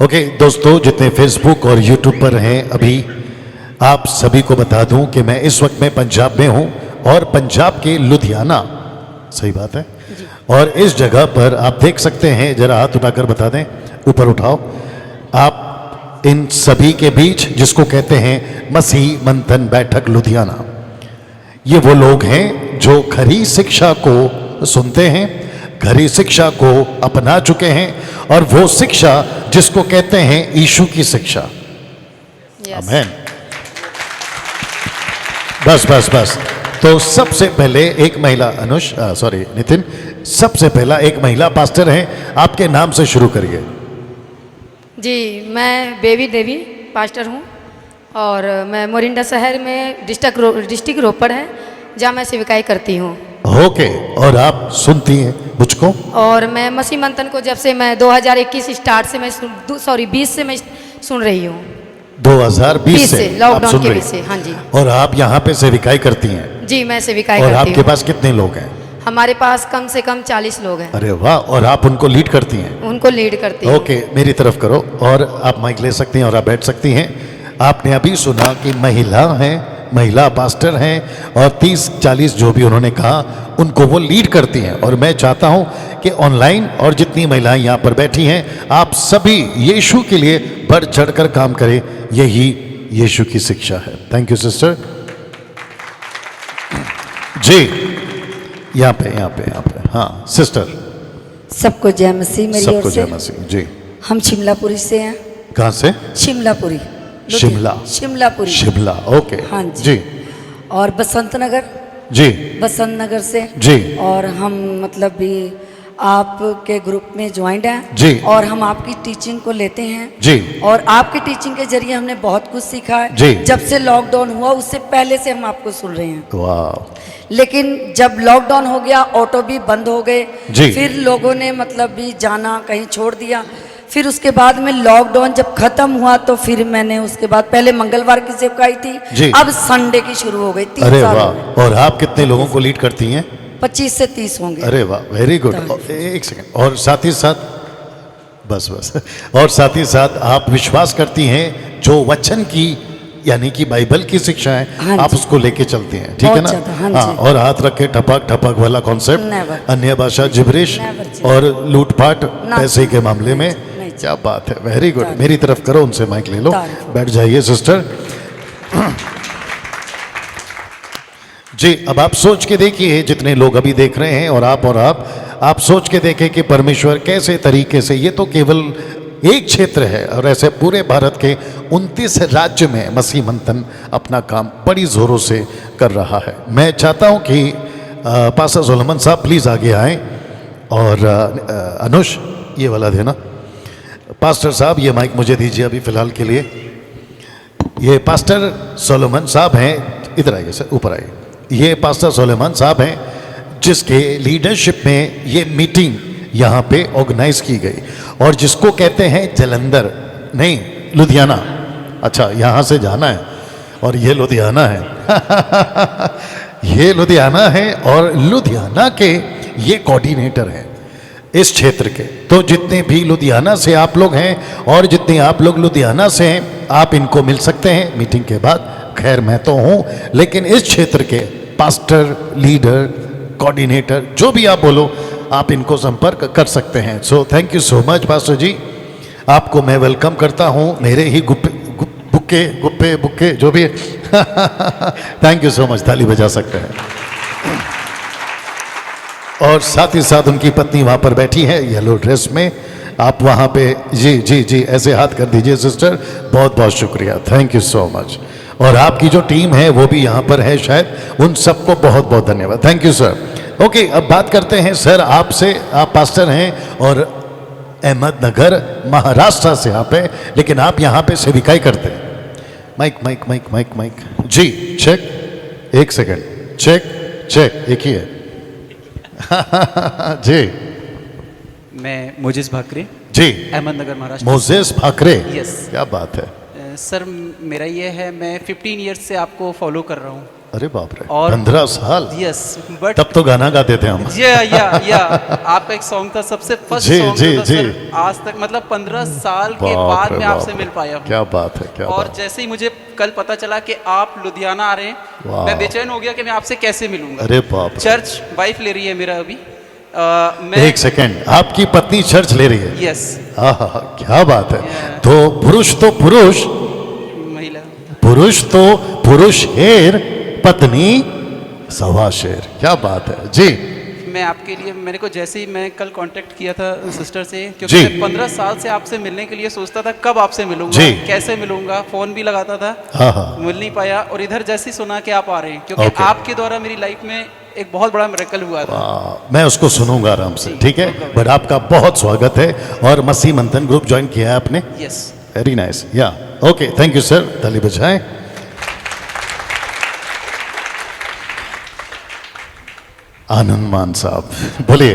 Okay दोस्तों, जितने Facebook और यूट्यूब पर हैं, अभी आप सभी को बता दूं कि मैं इस वक्त में पंजाब में हूं और पंजाब के लुधियाना, सही बात है, और इस जगह पर आप देख सकते हैं, जरा हाथ उठाकर बता दें, ऊपर उठाओ आप, इन सभी के बीच जिसको कहते हैं मसीह मंथन बैठक लुधियाना। ये वो लोग हैं जो खरी शिक्षा को सुनते हैं, खरी शिक्षा को अपना चुके हैं, और वो शिक्षा जिसको कहते हैं यीशु की शिक्षा। आमीन। बस बस बस। तो सबसे पहले एक महिला, नितिन, सबसे पहला एक महिला पास्टर हैं, आपके नाम से शुरू करिए। जी, मैं बेबी देवी पास्टर हूँ और मैं मोरिंडा शहर में डिस्ट्रिक्ट रोपड़ है, जहाँ मैं सेविकाई करती हूँ। ओके, और आप सुनती हैं मुझको? और मैं मसीह मंथन को जब से मैं 2021 स्टार्ट से मैं 20 से मैं सुन रही हूँ। 2020 से लॉकडाउन के बीच से, हाँ जी। और आप यहाँ पे सेविकाई करती हैं? जी, मैं सेविकाई करती हूँ। और आपके हूँ। पास कितने लोग हैं? हमारे पास कम से कम 40 लोग हैं। अरे वाह, और आप उनको लीड करती हैं? उनको लीड करती हूँ। ओके, मेरी तरफ करो और आप माइक ले सकती हैं और आप बैठ सकती हैं। आपने अभी सुना कि महिला हैं, महिला पास्टर हैं, और 30-40 जो भी उन्होंने कहा उनको वो लीड करती हैं। और मैं चाहता हूं कि ऑनलाइन और जितनी महिलाएं यहाँ पर बैठी हैं, आप सभी यीशु के लिए बढ़ चढ़कर काम करें, यही यीशु की शिक्षा है। थैंक यू सिस्टर जी। यहाँ पे हाँ सिस्टर। सबको जय मसीह मेरी ओर से। सबको जय मसीह जी। हम शिमलापुरी से हैं। कहाँ से? शिमलापुरी। शिमलापुरी। शिमला, ओके। हाँ जी। और बसंत नगर जी। बसंत नगर से जी। और हम मतलब भी आपके ग्रुप में ज्वाइंट हैं जी। और हम आपकी टीचिंग को लेते हैं जी। और आपकी टीचिंग के जरिए हमने बहुत कुछ सीखा है जी। जब से लॉकडाउन हुआ उससे पहले से हम आपको सुन रहे हैं। वाह। लेकिन जब लॉकडाउन हो गया, ऑटो भी बंद हो गए, जी। फिर लोगों ने मतलब भी जाना कहीं छोड़ दिया। फिर उसके बाद में लॉकडाउन जब खत्म हुआ तो फिर मैंने उसके बाद पहले मंगलवार की सेवकाई थी, अब संडे की शुरू हो गई। 3 साल। और आप कितने लोगों को लीड करती हैं? 25 से 30 होंगे। अरे वाह, वेरी गुड। एक सेकंड, और साथ ही साथ बस और साथ ही साथ आप विश्वास करती हैं जो वचन की यानी कि बाइबल की शिक्षा है, हाँ, आप उसको लेके चलती हैं, ठीक है ना? हाँ, और हाथ रख के ठपक ठपक वाला कॉन्सेप्ट, अन्य भाषा जिब्रिश और लूटपाट पैसे के मामले में, क्या बात है, वेरी गुड। मेरी तरफ करो, उनसे माइक ले लो, बैठ जाइए सिस्टर जी। अब आप सोच के देखिए, जितने लोग अभी देख रहे हैं और आप सोच के देखें कि परमेश्वर कैसे तरीके से, ये तो केवल एक क्षेत्र है और ऐसे पूरे भारत के 29 राज्य में मसीह मंथन अपना काम बड़ी जोरों से कर रहा है। मैं चाहता हूं कि पास्टर सोलोमन साहब प्लीज आगे आएं, और अनुष ये वाला देना। पास्टर साहब ये माइक मुझे दीजिए अभी फिलहाल के लिए। ये पास्टर सोलोमन साहब हैं, इधर आइए सर, ऊपर आइए। ये पास्टर सोलोमन साहब हैं जिसके लीडरशिप में ये मीटिंग यहाँ पे ऑर्गेनाइज की गई, और जिसको कहते हैं जलंधर नहीं लुधियाना। अच्छा, यहाँ से जाना है और ये लुधियाना है ये लुधियाना है, और लुधियाना के ये कोऑर्डिनेटर हैं इस क्षेत्र के। तो जितने भी लुधियाना से आप लोग हैं और जितने आप लोग लुधियाना से हैं, आप इनको मिल सकते हैं मीटिंग के बाद। खैर मैं तो हूँ, लेकिन इस क्षेत्र के पास्टर, लीडर, कोऑर्डिनेटर, जो भी आप बोलो, आप इनको संपर्क कर सकते हैं। So thank you so much pastor ji, आपको मैं वेलकम करता हूँ मेरे ही बुक्के जो भी है थैंक यू सो मच, ताली बजा सकते हैं। और साथ ही साथ उनकी पत्नी वहाँ पर बैठी है येलो ड्रेस में, आप वहाँ पे जी जी जी ऐसे हाथ कर दीजिए सिस्टर, बहुत बहुत शुक्रिया, थैंक यू सो मच। और आपकी जो टीम है वो भी यहाँ पर है शायद, उन सबको बहुत बहुत धन्यवाद, थैंक यू सर। ओके, अब बात करते हैं सर आपसे। आप पास्टर हैं और अहमदनगर महाराष्ट्र से आप हैं, लेकिन आप यहाँ पे सेविकाई करते हैं। माइक जी, चेक, एक सेकंड, चेक एक ही है जी। मैं मोजेस भाकरे जी, अहमदनगर महाराष्ट्र। मोजेस भाकरे, यस, क्या बात है सर। मेरा ये है, मैं 15 ईयर्स से आपको फॉलो कर रहा हूँ। अरे बाप रे, और 15 साल। यस, बट तब तो गाना गाते थे हम। या आपका एक सॉन्ग था, सबसे फर्स्ट जी, सॉन्ग जी, था जी। सर, आज तक मतलब 15 साल के बाप बाद रे मैं बाप आपसे रे। मिल पाया हूँ। क्या बात है, क्या और बात। जैसे ही मुझे कल पता चला कि आप लुधियाना आ रहे हैं, वाह। मैं बेचैन हो गया कि मैं आपसे कैसे मिलूंगा। अरे बाप रे। चर्च वाइफ ले रही है मेरा अभी। मैं एक सेकंड, आपकी पत्नी चर्च ले रही है? यस, आहा, क्या बात है। तो पुरुष तो पुरुष, महिला। पुरुष शेर, पत्नी सवा शेर। क्या बात है जी। मैं आपके लिए, मेरे को जैसे ही मैं कल कांटेक्ट किया था सिस्टर से, जी। क्योंकि मैं 15 साल से आपसे मिलने के लिए सोचता था कब आपसे मिलूंगा, जी। कैसे मिलूंगा, फोन भी लगाता था, हाँ हाँ, मिल नहीं पाया। और इधर जैसे ही सुना कि आप आ रहे हैं, क्योंकि ओके। आपके द्वारा मेरी लाइफ में एक बहुत बड़ा मिरेकल हुआ था। मैं उसको सुनूंगा आराम से, ठीक है। बट आपका बहुत स्वागत है। और मसीह मंथन ग्रुप ज्वाइन किया है आपने? यस। वेरी नाइस, या ओके, थैंक यू सर, ताली बजाएं। आनंद मान साहब बोलिए।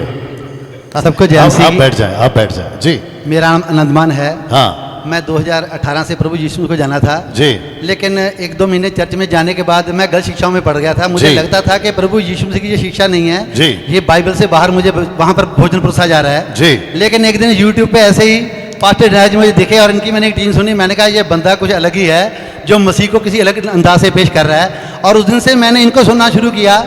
सबको जय आप मसीह। बैठ जाएं, आप बैठ जाएं जी। मेरा नाम आनंदमान है। हाँ मैं 2018 से प्रभु यीशु को जाना था जी, लेकिन 1-2 महीने चर्च में जाने के बाद मैं गलत शिक्षाओं में पड़ गया था। मुझे जी। लगता था कि प्रभु यीशु मसीह की ये शिक्षा नहीं है जी। ये बाइबल से बाहर मुझे वहाँ पर भोजन परोसा जा रहा है जी। लेकिन एक दिन यूट्यूब पे ऐसे ही पास्टर राज मुझे दिखे और इनकी मैंने एक टीम सुनी। मैंने कहा ये बंदा कुछ अलग ही है जो मसीह को किसी अलग अंदाज से पेश कर रहा है। और उस दिन से मैंने इनको सुनना शुरू किया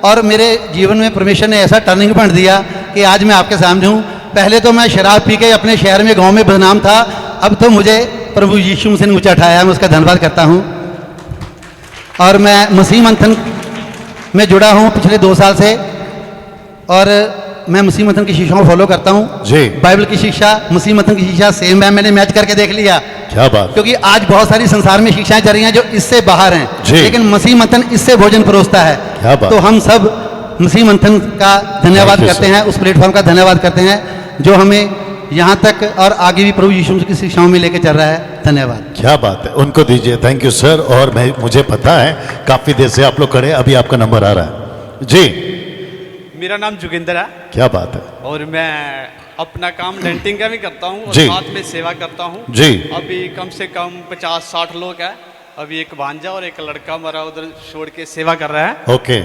और मेरे जीवन में परमेश्वर ने ऐसा टर्निंग पॉइंट दिया कि आज मैं आपके सामने हूँ। पहले तो मैं शराब पी के अपने शहर में, गांव में बदनाम था। अब तो मुझे प्रभु यीशु मसीह ने ऊंचा उठाया, मैं उसका धन्यवाद करता हूँ। और मैं मसीह मंथन में जुड़ा हूँ पिछले 2 साल से और मैं मसीह मंथन की शिक्षाओं को फॉलो करता हूँ जी। बाइबल की शिक्षा, मसीह मंथन की शिक्षा सेम है। मैंने मैच करके देख लिया क्या बात। क्योंकि आज बहुत सारी संसार में शिक्षाएं चल रही हैं जो इससे बाहर हैं, जी। लेकिन मसीह मंथन इससे भोजन परोसता है। क्या बात। तो हम सब मसीह मंथन का धन्यवाद Thank you, करते sir. हैं, उस प्लेटफॉर्म का धन्यवाद करते हैं जो हमें यहाँ तक और आगे भी प्रभु यीशु की शिक्षाओं में लेके चल रहा है। धन्यवाद। क्या बात है, उनको दीजिए। Thank you sir. और मैं, मुझे पता है काफी देर से आप लोग खड़े, अभी आपका नंबर आ रहा है जी। मेरा नाम जोगिंदर है क्या बात है और मैं अपना काम डेंटिंग का भी करता हूँ और जी। साथ में सेवा करता हूँ जी। अभी कम से कम 50-60 लोग हैं। अभी एक भांजा और एक लड़का हमारा उधर छोड़ के सेवा कर रहा है। ओके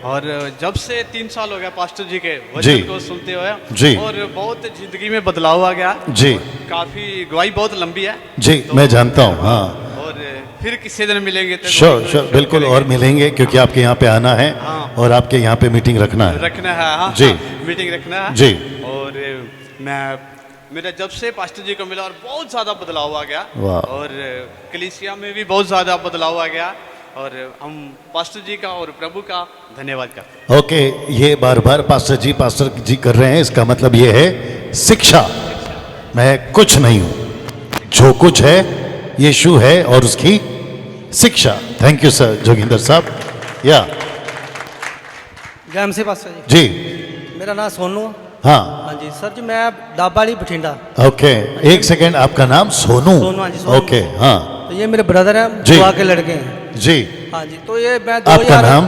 और जब से 3 साल हो गया पास्टर जी के जी। वचन को सुनते हुए जी। और बहुत जिंदगी में बदलाव आ गया जी। काफी गवाही बहुत लंबी है जी, मैं जानता हूँ। हाँ, और फिर किसी दिन मिलेंगे तो श्योर श्योर, बिल्कुल। और मिलेंगे क्योंकि आपके यहाँ पे आना है और आपके यहाँ पे मीटिंग रखना है। रखना है। हाँ जी। मीटिंग रखना है जी। और मैं मेरा जब से पास्टर जी को मिला और बहुत ज़्यादा बदलाव आ गया वाह। और कलीसिया में भी बहुत ज़्यादा बदलाव आ गया और हम पास्टर जी का और प्रभु का धन्यवाद करते हैं। ओके, ये बार बार पास्टर जी कर रहे हैं, इसका मतलब ये है शिक्षा। मैं कुछ नहीं हूँ, जो कुछ है यीशु है और उसकी शिक्षा। थैंक यू सर जोगिंदर साहब। या जय मसीह पास्टर जी। जी। मेरा नाम सोनू। हाँ हाँ जी सर जी, मैं डाबाड़ी बठिंडा। ओके, एक सेकेंड, आपका नाम सोनू? सोनू, हाँ जी, सोनू। ओके हाँ तो ये मेरे ब्रदर हैं, जी। बुआ के लड़के हैं। जी। हाँ जी, तो ये मैं आपका नाम?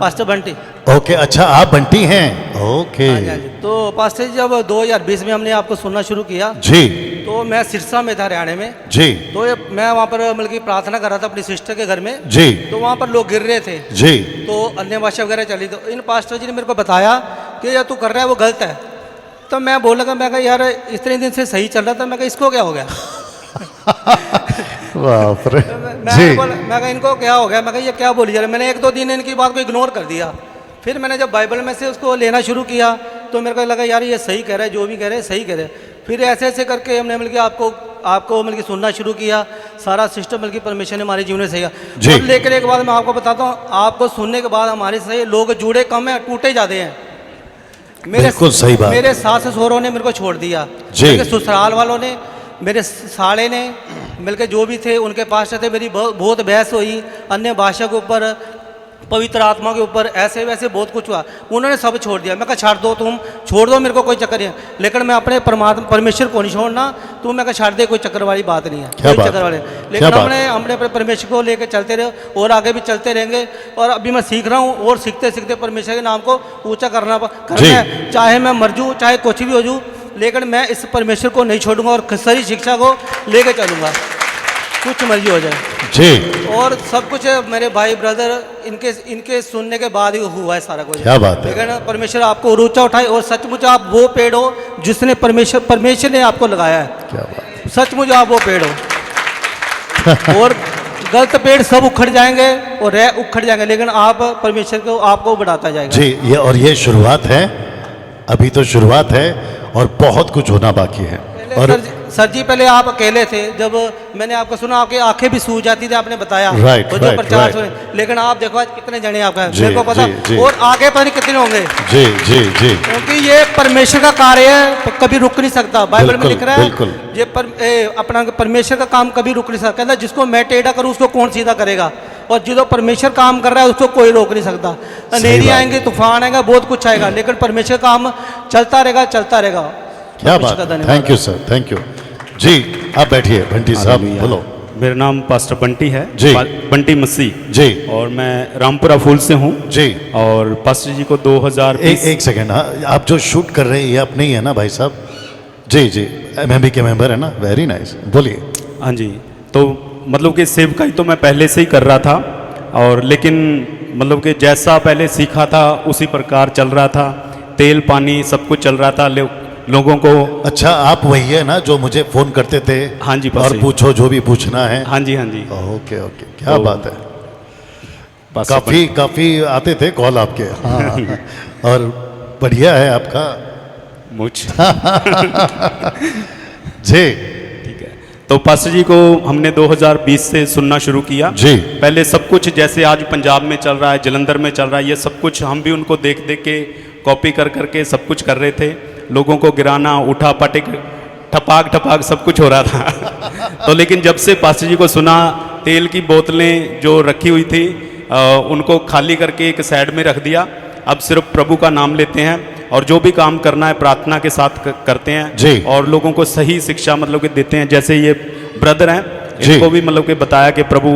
पास्टर बंटी। ओके, अच्छा आप बंटी हैं। ओके हाँ जी, हाँ जी। तो पास्टर जी जब 2020 में हमने आपको सुनना शुरू किया जी। तो मैं सिरसा में था, हरियाणा में। जी। तो ये मैं वहाँ पर मतलब कि प्रार्थना कर रहा था अपनी सिस्टर के घर में। जी। तो वहाँ पर लोग गिर रहे थे। जी। तो अन्य भाषा वगैरह चली, तो इन पास्टर जी ने मेरे को बताया कि यार तू कर रहा है वो गलत है। तो मैं बोल लगा, मैं कहा यार इतने दिन से सही चल रहा था, मैं कहा इसको क्या हो गया। बाप रे। मैं कहा इनको क्या हो गया, मैं कहा ये क्या बोली जा रहे। मैंने 1-2 दिन इनकी बात को इग्नोर कर दिया। फिर मैंने जब बाइबल में से उसको लेना शुरू किया तो मेरे को लगा यार ये सही कह रहा है, जो भी कह रहे हैं सही कह रहे हैं। फिर ऐसे ऐसे करके हमने मिलकर आपको मिलकर सुनना शुरू किया। सारा सिस्टम मिलकर परमेश्वर ने हमारे जीवन में सही किया। और लेकर एक बात मैं आपको बताता हूँ, आपको सुनने के बाद हमारे से लोग जुड़े कम है, टूटे ज़्यादा हैं। बिल्कुल सही बात। मेरे सास ससुरों ने मेरे को छोड़ दिया, मेरे ससुराल वालों ने, मेरे साले ने मिलकर जो भी थे उनके पास थे। मेरी बहुत बहस हुई अन्य भाषा के ऊपर, पवित्र आत्मा के ऊपर, ऐसे वैसे बहुत कुछ हुआ। उन्होंने सब छोड़ दिया। मैं कहा छाड़ दो, तुम छोड़ दो, मेरे को कोई चक्कर नहीं है, लेकिन मैं अपने परमेश्वर को नहीं छोड़ना। तू मैं कहा छाड़ दे, कोई चक्कर वाली बात नहीं है, कोई चक्कर वाले। लेकिन हमने अपने परमेश्वर को लेकर चलते रहे और आगे भी चलते रहेंगे। और अभी मैं सीख रहा हूँ और सीखते सीखते परमेश्वर के नाम को ऊँचा करना है। चाहे मैं मर जाऊँ, चाहे कुछ भी हो जाऊँ, लेकिन मैं इस परमेश्वर को नहीं छोड़ूंगा और सही शिक्षा को लेकर चलूँगा, कुछ मर्जी हो जाए। जी, और सब कुछ मेरे भाई ब्रदर इनके सुनने के बाद ही हुआ है सारा कुछ। क्या बात है। लेकिन परमेश्वर आपको ऊंचा उठाए और सचमुच आप वो पेड़ हो जिसने परमेश्वर ने आपको लगाया है। क्या बात। सचमुच आप वो पेड़ हो और गलत पेड़ सब उखड़ जाएंगे और उखड़ जाएंगे, लेकिन आप परमेश्वर को आपको बढ़ाता जाएगा। जी, ये शुरुआत है, अभी तो शुरुआत है और बहुत कुछ होना बाकी है। और सर जी पहले आप अकेले थे, जब मैंने आपको सुना आपकी आंखें भी सूज जाती थी, आपने बताया। राइट, और जो राइट, प्रचार राइट। सुने, लेकिन आप देखो आज कितने जने आपका जी, मेरे को पता, जी, जी। और आगे पता नहीं कितने होंगे, जी जी जी, क्योंकि ये परमेश्वर का कार्य है, कभी रुक नहीं सकता। बाइबल में बिल्कुल, लिख रहा है बिल्कुल। ये अपना परमेश्वर का काम कभी रुक नहीं सकता। कहता जिसको मैं टेढ़ा करूँ उसको कौन सीधा करेगा, और जो परमेश्वर काम कर रहा है उसको कोई रोक नहीं सकता। अंधेरी बात आएंगे, तूफान आएगा, बहुत कुछ आएगा, लेकिन परमेश्वर का काम चलता रहेगा, चलता रहेगा। क्या परमेश्वर बात। का धन्यवाद। Thank you sir, thank you. जी आप बैठिए, बंटी साहब बोलो। मेरा नाम पास्टर बंटी है जी। बंटी मसीह जी और मैं रामपुरा फूल से हूँ जी। और पास्टर जी को 2020 एक सेकेंड, हाँ, आप जो शूट कर रहे हैं ये अपने ही है ना भाई साहब? जी जी, एमएमबी के मेंबर है ना, वेरी नाइस, बोलिए। हाँ जी, तो मतलब कि सेवकाई तो मैं पहले से ही कर रहा था, और लेकिन मतलब कि जैसा पहले सीखा था उसी प्रकार चल रहा था, तेल पानी सब कुछ चल रहा था लोगों को। अच्छा, आप वही है ना जो मुझे फोन करते थे? हाँ जी, और पूछो जो भी पूछना है। हाँ जी, हाँ जी। ओके ओके, क्या तो बात है। काफी आते थे कॉल आपके। हाँ, और बढ़िया है आपका मुझ जी। ठीक है, तो पास्टर जी को हमने 2020 से सुनना शुरू किया जी। पहले सब कुछ जैसे आज पंजाब में चल रहा है, जलंधर में चल रहा है, ये सब कुछ हम भी उनको देख देख के कॉपी कर करके सब कुछ कर रहे थे। लोगों को गिराना, उठा पटक, ठपाक ठपाक सब कुछ हो रहा था। तो लेकिन जब से पास्टर जी को सुना, तेल की बोतलें जो रखी हुई थी उनको खाली करके एक साइड में रख दिया। अब सिर्फ प्रभु का नाम लेते हैं और जो भी काम करना है प्रार्थना के साथ करते हैं जी। और लोगों को सही शिक्षा मतलब कि देते हैं। जैसे ये ब्रदर हैं, जी। इनको भी मतलब कि बताया कि प्रभु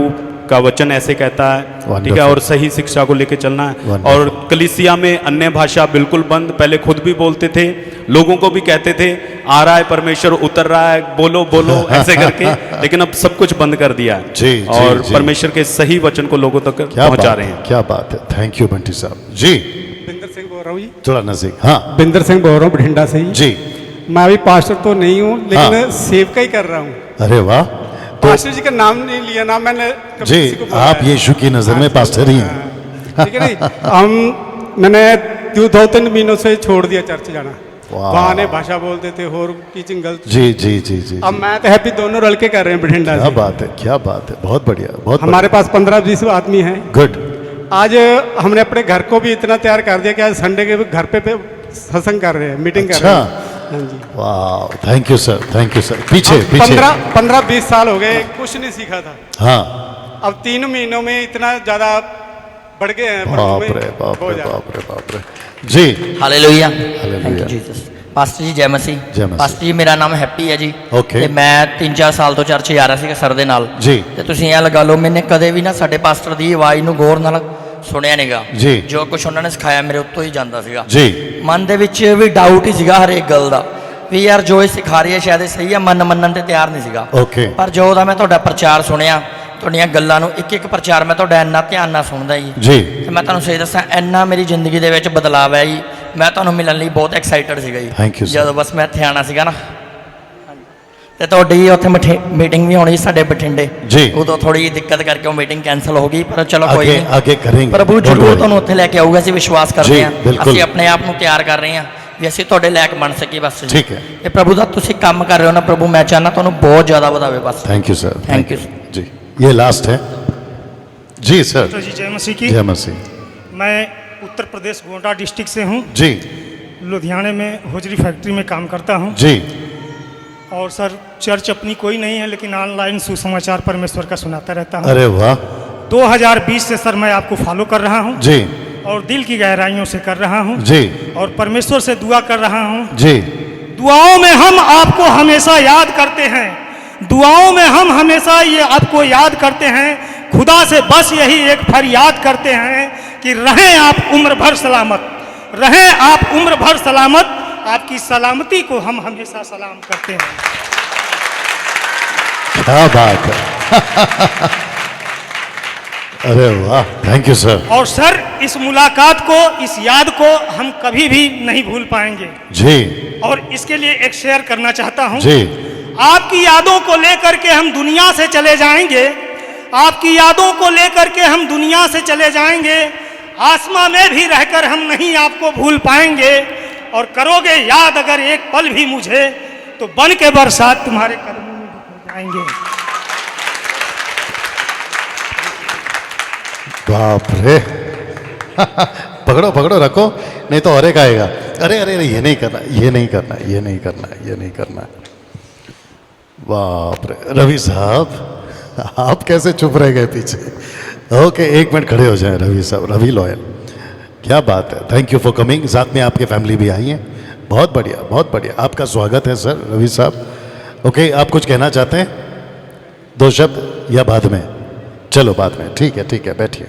का वचन ऐसे कहता है, ठीक है, और सही शिक्षा को लेके चलना है। और कलीसिया में अन्य भाषा बिल्कुल बंद, पहले खुद भी बोलते थे, लोगों को भी कहते थे आ रहा है परमेश्वर, उतर रहा है, बोलो बोलो ऐसे करके, लेकिन अब सब कुछ बंद कर दिया है। जी, जी, और जी। परमेश्वर के सही वचन को लोगों तक पहुंचा रहे हैं। क्या बात है, थैंक यू बंटी साहब जी। बिंदर सिंह बोल रहा हूँ जी। थोड़ा नजदीक, हाँ बिंदर सिंह बोल रहा हूँ बठिंडा से ही। जी। मैं अभी पास्टर तो नहीं हूँ, लेकिन हाँ। सेवका ही कर रहा हूँ। अरे वाह, तो पास्टर जी का नाम नहीं लिया ना मैंने कभी जी किसी को बोला आप है। यीशु की नजर में पास्टर ही हैं। हाँ, ठीक है नहीं। मैंने 2-3 महीनों से छोड़ दिया चर्च जाना। वाह। वहाँ ने भाषा बोलते थे और टीचिंग गलत। जी जी जी जी अब मैं तो हैप्पी, दोनों रल के कर रहे हैं बठिंडा क्या से। बात है, क्या बात है, बहुत बढ़िया, बहुत हमारे पास 15-20 आदमी हैं। गुड। आज हमने अपने घर को भी इतना तैयार कर दिया कि आज संडे के घर पे सत्संग कर रहे हैं, मीटिंग कर अच्छा, रहे हैं। हाँ जी। वाह, thank you sir, thank you sir. पीछे अब पीछे 15-20 साल हो गए, कुछ नहीं सीखा था। हाँ, अब 3 महीनों में इतना ज्यादा बढ़ गए हैं। बाप रे बाप रे बाप रे बाप रे। जी hallelujah, hallelujah. Thank you Jesus. Pastor ji जय ਮਸੀਹ। ਜੈ ਮਸੀਹ। ਪਾਸਟਰ ਜੀ ਮੇਰਾ ਨਾਮ ਹੈਪੀ ਹੈ ਜੀ। Okay। ਤੇ ਮੈਂ 3-4 ਸਾਲ ਤੋਂ ਚਰਚ ਜਾ ਰਿਹਾ ਸੀਗਾ ਸਰ ਦੇ ਨਾਲ। ਜੀ। ਤੇ ਤੁਸੀਂ ਇਹ ਲਗਾ ਲਓ, ਮੈਨੇ ਕਦੇ ਵੀ ਨਾ ਸਾਡੇ ਪਾਸਟਰ ਦੀ ਆਵਾਜ਼ ਨੂੰ ਗੌਰ ਨਾਲ ਸੁਣਿਆ ਨਹੀਂਗਾ। ਜੀ। ਜੋ ਕੁਝ ਉਹਨਾਂ ਨੇ ਸਿਖਾਇਆ ਮੇਰੇ ਉੱਤੋਂ ਹੀ ਜਾਂਦਾ ਸੀਗਾ। ਜੀ। ਮਨ ਦੇ ਵਿੱਚ ਵੀ ਡਾਊਟ ਹੀ ਸੀਗਾ ਹਰੇਕ ਗੱਲ ਦਾ, ਵੀ ਯਾਰ ਜੋ ਇਹ ਸਿਖਾ ਰਹੀ ਹੈ ਸ਼ਾਇਦ ਇਹ ਸਹੀ ਹੈ, ਮੰਨਣ ਤੇ ਤਿਆਰ ਨਹੀਂ ਸੀਗਾ। Okay। ਪਰ ਜੋ ਦਾ ਮੈਂ ਤੁਹਾਡਾ ਪ੍ਰਚਾਰ ਸੁਣਿਆ, ਤੁਹਾਡੀਆਂ ਗੱਲਾਂ ਨੂੰ ਇੱਕ ਇੱਕ ਪ੍ਰਚਾਰ ਮੈਂ ਤੁਹਾਡਾ ਇੰਨਾ ਧਿਆਨ ਨਾਲ ਸੁਣਦਾ ਜੀ। ਜੀ। ਤੇ ਮੈਂ ਤੁਹਾਨੂੰ ਸਹੀ ਦੱਸਾਂ, ਇੰਨਾ ਮੇਰੀ ਜ਼ਿੰਦਗੀ ਦੇ ਵਿੱਚ ਬਦਲਾਅ ਆਇਆ ਜੀ। ਮੈਂ ਤੁਹਾਨੂੰ ਮਿਲਣ ਲਈ ਬਹੁਤ ਐਕਸਾਈਟਡ ਸੀਗਾ ਜੀ। Thank you, sir। ਜਦੋਂ ਬਸ ਮੈਂ ਇੱਥੇ ਆਣਾ ਸੀਗਾ ਨਾ, ਤੇ ਤੁਹਾਡੀ ਉੱਥੇ ਮੀਟਿੰਗ ਵੀ ਹੋਣੀ ਸੀ ਸਾਡੇ ਬਠਿੰਡੇ। ਜੀ। ਉਦੋਂ ਥੋੜੀ ਜਿਹੀ ਦਿੱਕਤ ਕਰਕੇ ਉਹ ਮੀਟਿੰਗ ਕੈਨਸਲ ਹੋ ਗਈ, ਪਰ ਚਲੋ ਕੋਈ आगे ਨਹੀਂ। आगे करेंगे, ਪ੍ਰਭੂ don't ਜ਼ਰੂਰ worry। ਤੁਹਾਨੂੰ ਉੱਥੇ ਲੈ ਕੇ ਆਊਗਾ, ਅਸੀਂ ਵਿਸ਼ਵਾਸ ਕਰਦੇ ਜੀ, ਹਾਂ। ਬਿਲਕੁਲ। ਅਸੀਂ ਆਪਣੇ ਆਪ ਨੂੰ ਤਿਆਰ ਕਰ ਰਹੇ ਹਾਂ ਵੀ ਅਸੀਂ ਤੁਹਾਡੇ ਲਾਇਕ ਬਣ ਸਕੀਏ ਬਸ ਜੀ। ਠੀਕ ਹੈ। ਇਹ ਪ੍ਰਭੂ ਦਾ ਤੁਸੀਂ ਕੰਮ ਕਰ ਰਹੇ ਹੋ ਨਾ ਪ੍ਰਭੂ, ਮੈਂ ਚਾਹੁੰਦਾ ਤੁਹਾਨੂੰ ਬਹੁਤ ਜ਼ਿਆਦਾ ਵਧਾਵੇ ਬਸ। Thank you sir, Thank you, जी। ये लास्ट है जी सर। जी जय मसीह की। जय मसीह। मैं उत्तर प्रदेश गोंडा डिस्ट्रिक्ट से हूँ। जी। लुधियाने में होजरी फैक्ट्री में काम करता हूँ। जी। और सर चर्च अपनी कोई नहीं है, लेकिन ऑनलाइन सुसमाचार परमेश्वर का सुनाता रहता हूँ। अरे वाह। 2020 से सर मैं आपको फॉलो कर रहा हूँ जी। और दिल की गहराइयों से कर रहा हूँ जी। और परमेश्वर से दुआ कर रहा हूँ। जी। दुआओं में हम आपको हमेशा याद करते हैं, दुआओं में हम हमेशा ये आपको याद करते हैं। खुदा से बस यही एक फरियाद करते हैं कि रहें आप उम्र भर सलामत, रहें आप उम्र भर सलामत। आपकी सलामती को हम हमेशा सलाम करते हैं। क्या बात है। अरे वाह, थैंक यू सर। और सर इस मुलाकात को, इस याद को हम कभी भी नहीं भूल पाएंगे जी। और इसके लिए एक शेयर करना चाहता हूं जी। आपकी यादों को लेकर के हम दुनिया से चले जाएंगे, आपकी यादों को लेकर के हम दुनिया से चले जाएंगे, आसमां में भी रहकर हम नहीं आपको भूल पाएंगे, और करोगे याद अगर एक पल भी मुझे तो बन के बरसात तुम्हारे कदमों में बिखर जाएंगे। बाप रे पकड़ो पकड़ो, रखो, नहीं तो और एक आएगा। अरे अरे अरे, ये नहीं करना, ये नहीं करना, ये नहीं करना, ये नहीं करना। बाप रे रवि साहब, आप कैसे चुप रह गए पीछे? ओके, एक मिनट खड़े हो जाएं रवि साहब, रवि लॉयल, क्या बात है, थैंक यू फॉर कमिंग। साथ में आपके फैमिली भी आई है, बहुत बढ़िया बहुत बढ़िया, आपका स्वागत है सर रवि साहब। ओके, आप कुछ कहना चाहते हैं? 2 शब्द या बाद में? चलो बाद में, ठीक है, बैठिए।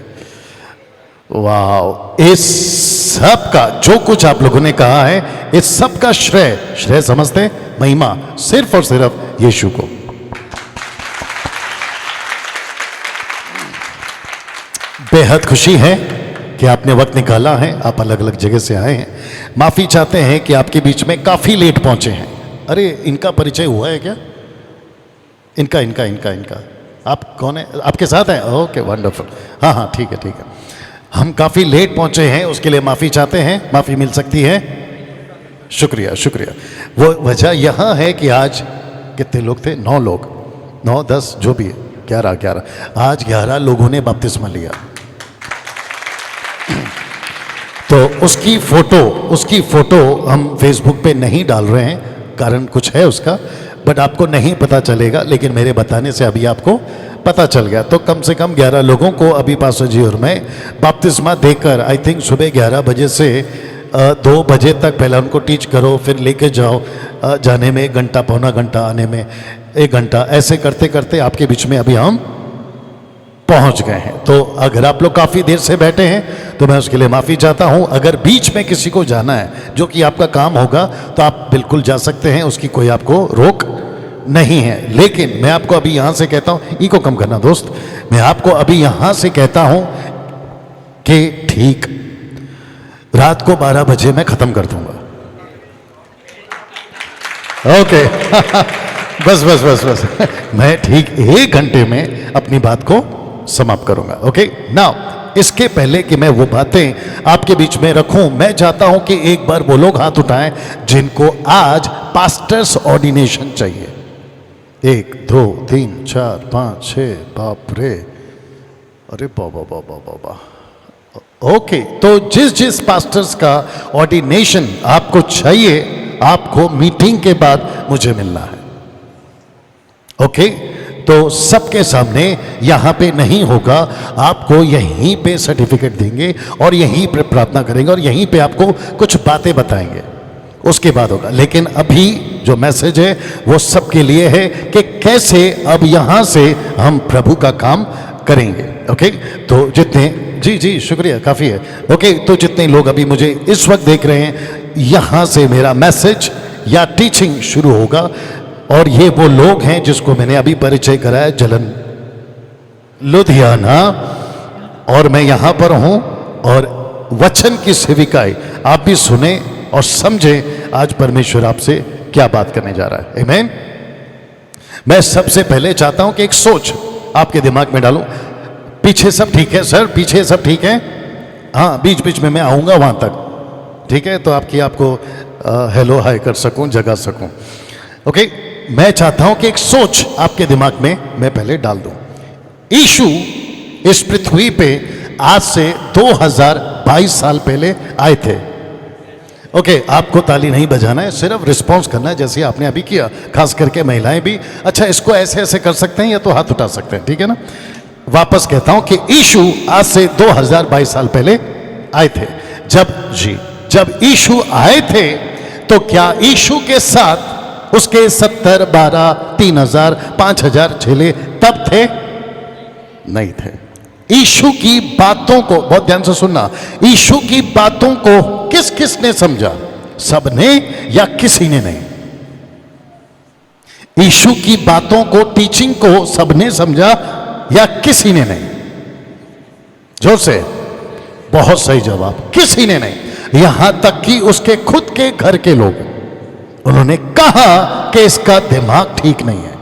वाह, इस सब का जो कुछ आप लोगों ने कहा है, इस सब का श्रेय समझते हैं, महिमा सिर्फ और सिर्फ यीशु को। बेहद खुशी है कि आपने वक्त निकाला है, आप अलग अलग जगह से आए हैं। माफी चाहते हैं कि आपके बीच में काफी लेट पहुंचे हैं। अरे इनका परिचय हुआ है क्या? इनका आप कौन है? आपके साथ हैं? Okay, wonderful. हाँ, ठीक है। हम काफ़ी लेट पहुंचे हैं, उसके लिए माफ़ी चाहते हैं। माफ़ी मिल सकती है? शुक्रिया। वो वजह यहाँ है कि आज कितने लोग थे? 9 लोग, 9 10 जो भी है, 11 आज 11 लोगों ने बपतिस्मा लिया। तो उसकी फ़ोटो हम फेसबुक पे नहीं डाल रहे हैं, कारण कुछ है उसका, बट आपको नहीं पता चलेगा, लेकिन मेरे बताने से अभी आपको पता चल गया। तो कम से कम 11 लोगों को अभी पास्टर जी और मैं बपतिस्मा देकर, आई थिंक सुबह 11 बजे से 2 बजे तक, पहले उनको टीच करो, फिर लेके जाओ, जाने में 1 घंटा, पौना घंटा, आने में 1 घंटा, ऐसे करते करते आपके बीच में अभी हम पहुंच गए हैं। तो अगर आप लोग काफ़ी देर से बैठे हैं तो मैं उसके लिए माफ़ी चाहता हूं। अगर बीच में किसी को जाना है जो कि आपका काम होगा तो आप बिल्कुल जा सकते हैं, उसकी कोई आपको रोक नहीं है। लेकिन मैं आपको अभी यहाँ से कहता हूँ, ईको कम करना दोस्त, मैं आपको अभी यहाँ से कहता हूँ कि ठीक रात को 12 बजे मैं ख़त्म कर दूंगा। ओके बस मैं ठीक 1 घंटे में अपनी बात को समाप्त करूंगा। ओके, नाउ इसके पहले कि मैं वो बातें आपके बीच में रखूं, मैं चाहता हूं कि एक बार वो लोग हाथ उठाएं जिनको आज पास्टर्स ऑर्डिनेशन चाहिए। 1 2 3 4 5 6, बाप रे, अरे बाबा। ओके, तो जिस पास्टर्स का ऑर्डिनेशन आपको चाहिए, आपको मीटिंग के बाद मुझे मिलना है। ओके, तो सबके सामने यहाँ पे नहीं होगा, आपको यहीं पे सर्टिफिकेट देंगे और यहीं पे प्रार्थना करेंगे और यहीं पे आपको कुछ बातें बताएंगे, उसके बाद होगा। लेकिन अभी जो मैसेज है वो सबके लिए है कि कैसे अब यहाँ से हम प्रभु का काम करेंगे। ओके, तो जितने जी शुक्रिया, काफ़ी है। ओके, तो जितने लोग अभी मुझे इस वक्त देख रहे हैं, यहाँ से मेरा मैसेज या टीचिंग शुरू होगा। और ये वो लोग हैं जिसको मैंने अभी परिचय कराया, जलन लुधियाना, और मैं यहाँ पर हूँ और वचन की सेविकाएं आप भी सुने और समझे आज परमेश्वर आपसे क्या बात करने जा रहा है। आमीन। मैं सबसे पहले चाहता हूँ कि एक सोच आपके दिमाग में डालूं। पीछे सब ठीक है सर? पीछे सब ठीक है? हाँ, बीच बीच में मैं आऊँगा वहाँ तक, ठीक है, तो आपको हेलो हाय कर सकूँ, जगा सकूँ। ओके, मैं चाहता हूं कि एक सोच आपके दिमाग में मैं पहले डाल दूं। यीशु इस पृथ्वी पे आज से 2022 साल पहले आए थे। ओके, आपको ताली नहीं बजाना है, सिर्फ रिस्पॉन्स करना है जैसे आपने अभी किया, खास करके महिलाएं भी। अच्छा, इसको ऐसे ऐसे कर सकते हैं या तो हाथ उठा सकते हैं, ठीक है ना? वापस कहता हूं कि यीशु आज से 2022 साल पहले आए थे। जब यीशु आए थे तो क्या यीशु के साथ उसके 70 12 3000 5000 चेले तब थे? नहीं थे। यीशु की बातों को बहुत ध्यान से सुनना, यीशु की बातों को किसने समझा? सबने या किसी ने नहीं? यीशु की बातों को, टीचिंग को सबने समझा या किसी ने नहीं? जोर से। बहुत सही जवाब, किसी ने नहीं, यहां तक कि उसके खुद के घर के लोग, उन्होंने कहा कि इसका दिमाग ठीक नहीं है।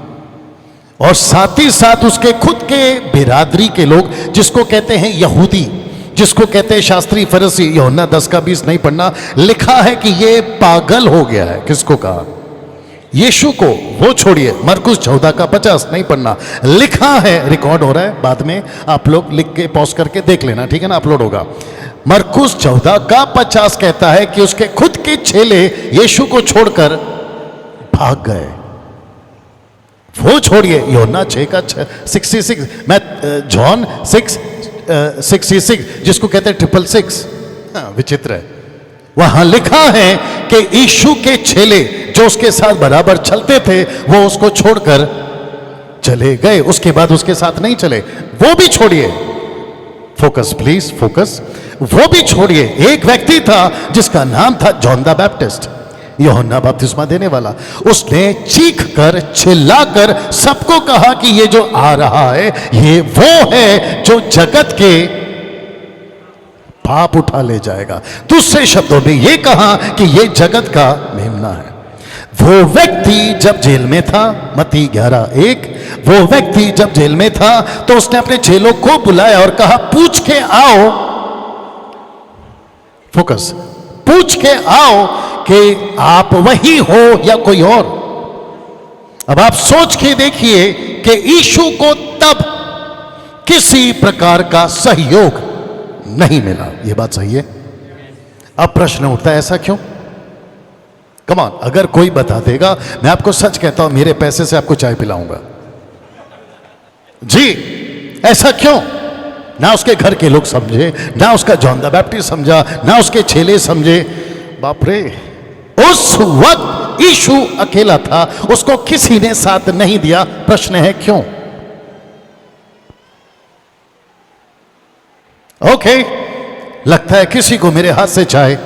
और साथ ही साथ उसके खुद के बिरादरी के लोग, जिसको कहते हैं यहूदी, जिसको कहते हैं शास्त्री फरीसी, यूहन्ना 10 का 20 नहीं पढ़ना, लिखा है कि ये पागल हो गया है। किसको कहा? यीशु को। वो छोड़िए, मरकुस 14 का 50 नहीं पढ़ना, लिखा है, रिकॉर्ड हो रहा है, बाद में आप लोग लिख के पॉज करके देख लेना, ठीक है ना, अपलोड होगा। मरकुस 14 का 50 कहता है कि उसके खुद के चेले यीशु को छोड़कर भाग गए। वो छोड़िए, यूहन्ना 6 का 66, मैं जॉन 6:66, जिसको कहते हैं 666, विचित्र है। वहां लिखा है कि यीशु के चेले जो उसके साथ बराबर चलते थे, वो उसको छोड़कर चले गए। उसके बाद उसके साथ नहीं चले। वो भी छोड़िए, फोकस प्लीज, फोकस। वो भी छोड़िए, एक व्यक्ति था जिसका नाम था जॉन द बैप्टिस्ट, यूहन्ना बपतिस्मा देने वाला। उसने चीख कर, चिल्लाकर सबको कहा कि ये जो आ रहा है, ये वो है जो जगत के पाप उठा ले जाएगा। दूसरे शब्दों में ये कहा कि ये जगत का मेमना है। वो व्यक्ति जब जेल में था, मत्ती 11:1, वो व्यक्ति जब जेल में था तो उसने अपने चेलों को बुलाया और कहा, पूछ के आओ, फोकस, पूछ के आओ कि आप वही हो या कोई और। अब आप सोच के देखिए कि यीशु को तब किसी प्रकार का सहयोग नहीं मिला। यह बात सही है। अब प्रश्न उठता है, ऐसा क्यों? कम ऑन, अगर कोई बता देगा, मैं आपको सच कहता हूं, मेरे पैसे से आपको चाय पिलाऊंगा जी। ऐसा क्यों? ना उसके घर के लोग समझे, ना उसका जॉन द बैप्टिस्ट समझा, ना उसके चेले समझे। बाप रे, उस वक्त यीशु अकेला था, उसको किसी ने साथ नहीं दिया। प्रश्न है क्यों? ओके, लगता है किसी को मेरे हाथ से चाय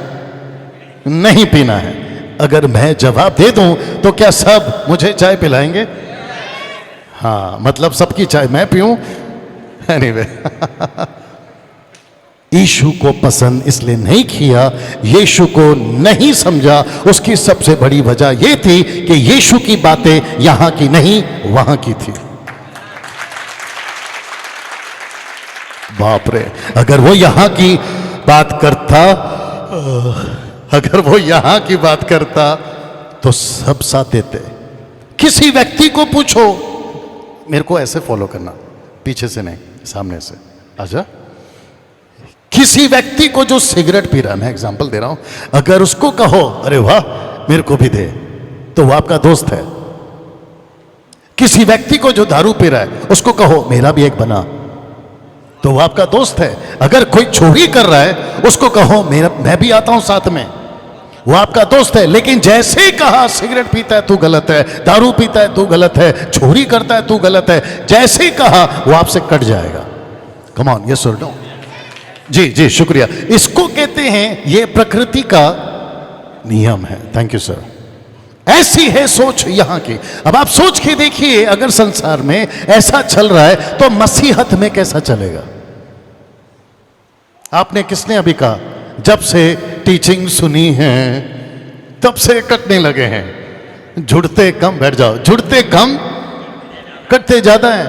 नहीं पीना है। अगर मैं जवाब दे दूं तो क्या सब मुझे चाय पिलाएंगे? हाँ, मतलब सबकी चाय मैं पीऊं? एनीवे, यीशु को पसंद इसलिए नहीं किया, यीशु को नहीं समझा। उसकी सबसे बड़ी वजह यह थी कि यीशु की बातें यहां की नहीं, वहां की थी। बाप रे, अगर वो यहां की बात करता, अगर वो यहां की बात करता तो सब साथ देते। किसी व्यक्ति को पूछो, मेरे को ऐसे फॉलो करना, पीछे से नहीं, सामने से। आजा, किसी व्यक्ति को जो सिगरेट पी रहा है, मैं एग्जांपल दे रहा हूं, अगर उसको कहो अरे वाह मेरे को भी दे, तो वो आपका दोस्त है। किसी व्यक्ति को जो दारू पी रहा है, उसको कहो मेरा भी एक बना, तो वो आपका दोस्त है। अगर कोई चोरी कर रहा है, उसको कहो मैं भी आता हूं साथ में, वो आपका दोस्त है। लेकिन जैसे ही कहा सिगरेट पीता है तू गलत है, दारू पीता है तू गलत है, चोरी करता है तू गलत है, जैसे ही कहा वो आपसे कट जाएगा। कम ऑन, यस और नो? जी जी, शुक्रिया। इसको कहते हैं, ये प्रकृति का नियम है। Thank you sir. ऐसी है सोच यहां की। अब आप सोच के देखिए, अगर संसार में ऐसा चल रहा है तो मसीहत में कैसा चलेगा? आपने किसने अभी कहा, जब से टीचिंग सुनी है तब से कटने लगे हैं। जुड़ते कम, बैठ जाओ, जुड़ते कम कटते ज्यादा है।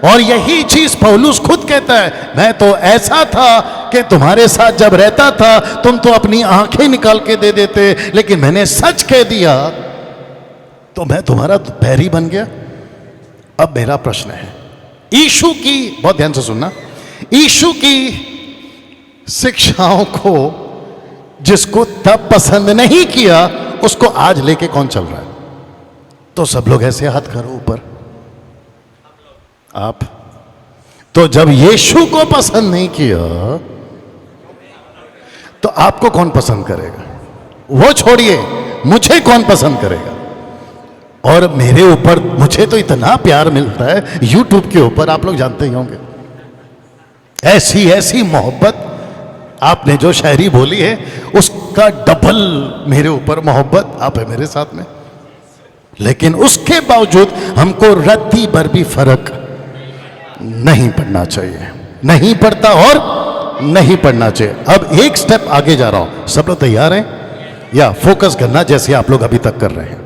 और यही चीज पौलुस खुद कहता है, मैं तो ऐसा था कि तुम्हारे साथ जब रहता था तुम तो अपनी आंखें निकाल के दे देते, लेकिन मैंने सच कह दिया तो मैं तुम्हारा बैरी बन गया। अब मेरा प्रश्न है, यीशु की, बहुत ध्यान से सुनना, यीशु की शिक्षाओं को जिसको तब पसंद नहीं किया, उसको आज लेके कौन चल रहा है? तो सब लोग ऐसे हाथ करो ऊपर। आप तो जब यीशु को पसंद नहीं किया तो आपको कौन पसंद करेगा? वो छोड़िए, मुझे कौन पसंद करेगा? और मेरे ऊपर, मुझे तो इतना प्यार मिलता है YouTube के ऊपर, आप लोग जानते ही होंगे। ऐसी ऐसी मोहब्बत, आपने जो शायरी बोली है उसका डबल मेरे ऊपर मोहब्बत आप है मेरे साथ में। लेकिन उसके बावजूद हमको रत्ती भर भी फर्क नहीं पड़ना चाहिए, नहीं पड़ता। और नहीं पढ़ना चाहिए। अब एक स्टेप आगे जा रहा हूं, सब लोग तैयार हैं या फोकस करना जैसे आप लोग अभी तक कर रहे हैं।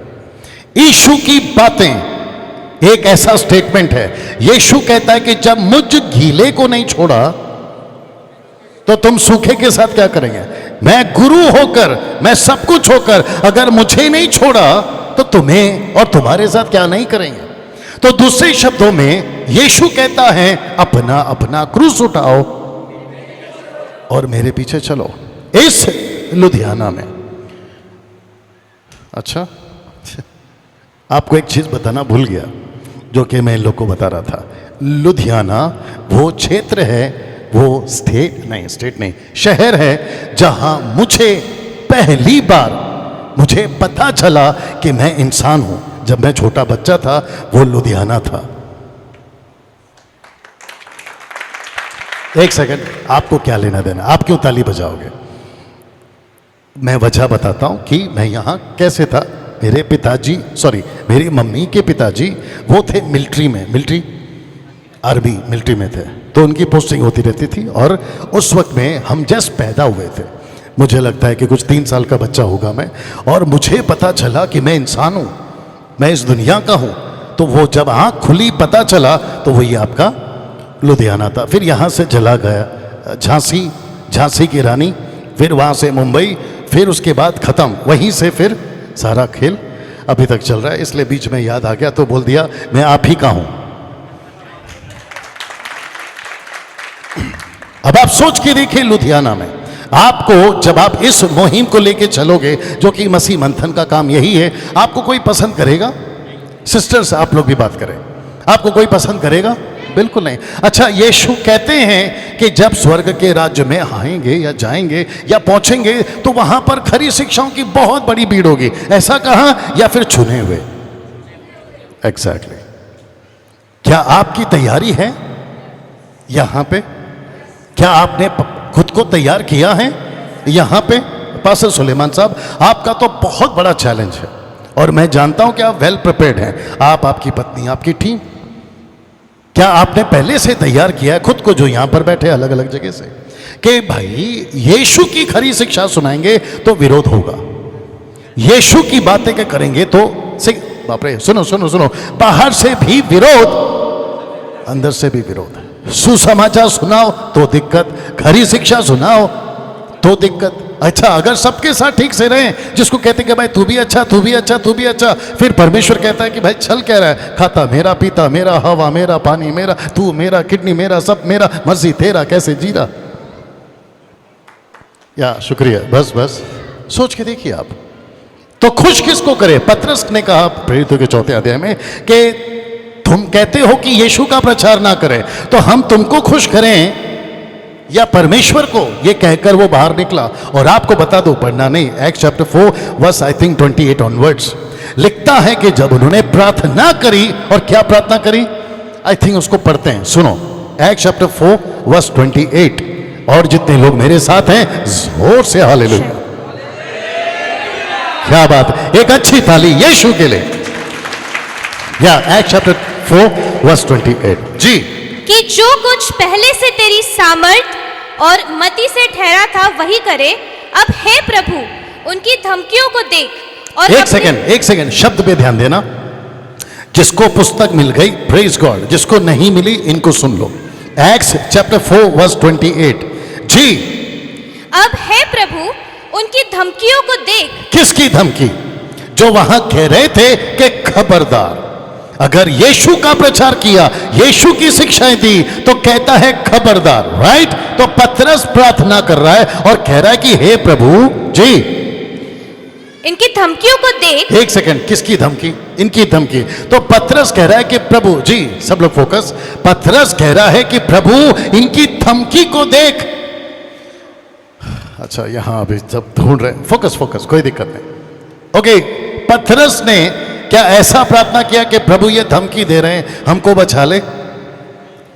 यीशु की बातें एक ऐसा स्टेटमेंट है, यीशु कहता है कि जब मुझ गीले को नहीं छोड़ा तो तुम सूखे के साथ क्या करेंगे। मैं गुरु होकर, मैं सब कुछ होकर अगर मुझे नहीं छोड़ा तो तुम्हें और तुम्हारे साथ क्या नहीं करेंगे। तो दूसरे शब्दों में यीशु कहता है अपना अपना क्रूस उठाओ और मेरे पीछे चलो। इस लुधियाना में, अच्छा आपको एक चीज बताना भूल गया जो कि मैं इन लोग को बता रहा था। लुधियाना वो क्षेत्र है, वो स्टेट नहीं शहर है जहां मुझे पहली बार मुझे पता चला कि मैं इंसान हूं। जब मैं छोटा बच्चा था वो लुधियाना था। एक सेकंड, आपको क्या लेना देना, आप क्यों ताली बजाओगे। मैं वजह बताता हूं कि मैं यहां कैसे था। मेरे पिताजी, सॉरी मेरी मम्मी के पिताजी वो थे मिलिट्री में, आर्मी मिलिट्री में थे, तो उनकी पोस्टिंग होती रहती थी। और उस वक्त में हम जस्ट पैदा हुए थे, मुझे लगता है कि कुछ 3 साल का बच्चा होगा मैं, और मुझे पता चला कि मैं इंसान हूं, मैं इस दुनिया का हूं। तो वो जब आँख खुली पता चला तो वही आपका लुधियाना था। फिर यहाँ से चला गया झांसी की रानी, फिर वहाँ से मुंबई, फिर उसके बाद ख़त्म, वहीं से फिर सारा खेल अभी तक चल रहा है। इसलिए बीच में याद आ गया तो बोल दिया मैं आप ही का हूं। अब आप सोच के देखिए, लुधियाना में आपको जब आप इस मुहिम को लेके चलोगे, जो कि मसीह मंथन का काम यही है, आपको कोई पसंद करेगा? सिस्टर्स आप लोग भी बात करें, आपको कोई पसंद करेगा? बिल्कुल नहीं। अच्छा, यीशु कहते हैं कि जब स्वर्ग के राज्य में आएंगे या जाएंगे या पहुंचेंगे तो वहां पर खरी शिक्षाओं की बहुत बड़ी भीड़ होगी। ऐसा कहा या फिर चुने हुए? एग्जैक्टली। क्या आपकी तैयारी है यहां पे? क्या आपने खुद को तैयार किया है यहां पे? पास्टर सुलेमान साहब, आपका तो बहुत बड़ा चैलेंज है और मैं जानता हूं कि आप वेल प्रिपेयर्ड हैं, आप, आपकी पत्नी, आपकी टीम। क्या आपने पहले से तैयार किया है खुद को, जो यहां पर बैठे अलग अलग जगह से, कि भाई यीशु की खरी शिक्षा सुनाएंगे तो विरोध होगा, यीशु की बातें क्या करेंगे तो बाप रे, सुनो सुनो सुनो, बाहर से भी विरोध, अंदर से भी विरोध। सुसमाचार सुनाओ तो दिक्कत, खरी शिक्षा सुनाओ तो दिक्कत। अच्छा, अगर सबके साथ ठीक से रहे, जिसको कहते कि भाई तू भी अच्छा, तू भी अच्छा, तू भी अच्छा, फिर परमेश्वर कहता है कि भाई छल कह रहा है, खाता मेरा, पीता मेरा, हवा मेरा, पानी मेरा, तू मेरा, किडनी मेरा, सब मेरा, मर्जी तेरा, कैसे जी रहा। या शुक्रिया, बस बस सोच के देखिए आप। तो खुश किसको करे? पतरस ने कहा प्रेरितों के 4 अध्याय में कि तुम कहते हो कि यीशु का प्रचार ना करें, तो हम तुमको खुश करें या परमेश्वर को? ये कहकर वो बाहर निकला। और आपको बता दो, पढ़ना नहीं, Acts chapter 4 verse I think 28 onwards लिखता है कि जब उन्होंने प्रार्थना करी, और क्या प्रार्थना करी, आई थिंक उसको पढ़ते हैं, सुनो, एक्ट्स चैप्टर 4 वर्स 28। और जितने लोग मेरे साथ हैं जोर से हालेलुया, क्या बात है, एक अच्छी ताली यीशु के लिए। या एक्ट्स चैप्टर 4 वर्स 28 जी, कि जो कुछ पहले से तेरी सामर्थ और मति से ठहरा था वही करे। अब हे प्रभु, उनकी धमकियों को देख और एक सेकंड शब्द पे ध्यान देना। जिसको पुस्तक मिल गई प्रेज गॉड, जिसको नहीं मिली इनको सुन लो। एक्ट्स चैप्टर 4 वर्स 28 जी। अब हे प्रभु, उनकी धमकियों को देख। किसकी धमकी? जो वहां कह रहे थे कि खबरदार, अगर यीशु का प्रचार किया, यीशु की शिक्षाएं दी, तो कहता है खबरदार, राइट? तो पतरस प्रार्थना कर रहा है और कह रहा है कि हे प्रभु जी, इनकी धमकियों को देख। एक सेकंड, किसकी धमकी? इनकी धमकी। तो पतरस कह रहा है कि प्रभु जी, सब लोग फोकस, पतरस कह रहा है कि प्रभु इनकी धमकी को देख। अच्छा, यहां अभी सब ढूंढ रहे, फोकस फोकस, कोई दिक्कत नहीं। ओके, पतरस ने क्या ऐसा प्रार्थना किया कि प्रभु ये धमकी दे रहे हैं, हमको बचा ले?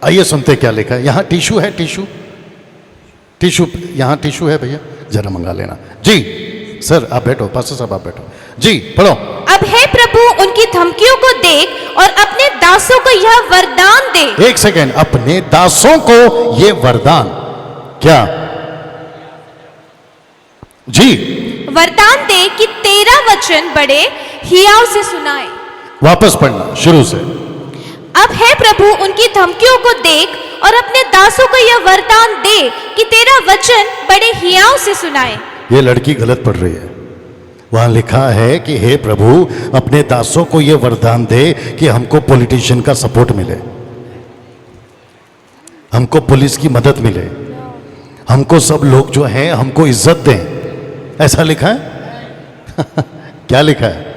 आइए सुनते क्या लिखा है। यहां टिश्यू है, टिश्यू यहां टिश्यू है भैया, जरा मंगा लेना जी। सर आप बैठो, पास्टर साहब आप बैठो जी, पढ़ो। अब हे प्रभु, उनकी धमकियों को देख और अपने दासों को यह वरदान दे। एक सेकेंड, अपने दासों को ये वरदान, क्या? जी, वरदान दे कि तेरा वचन बड़े हियाव से सुनाए। वापस पढ़ना शुरू से। अब हे प्रभु उनकी धमकियों को देख और अपने दासों को यह वरदान दे कि तेरा वचन बड़े हियाव से सुनाए। ये लड़की गलत पढ़ रही है। वहां लिखा है कि हे प्रभु अपने दासों को यह वरदान दे कि हमको पॉलिटिशियन का सपोर्ट मिले, हमको पुलिस की मदद मिले, हमको सब लोग जो हैं हमको इज्जत दें। ऐसा लिखा है? क्या लिखा है?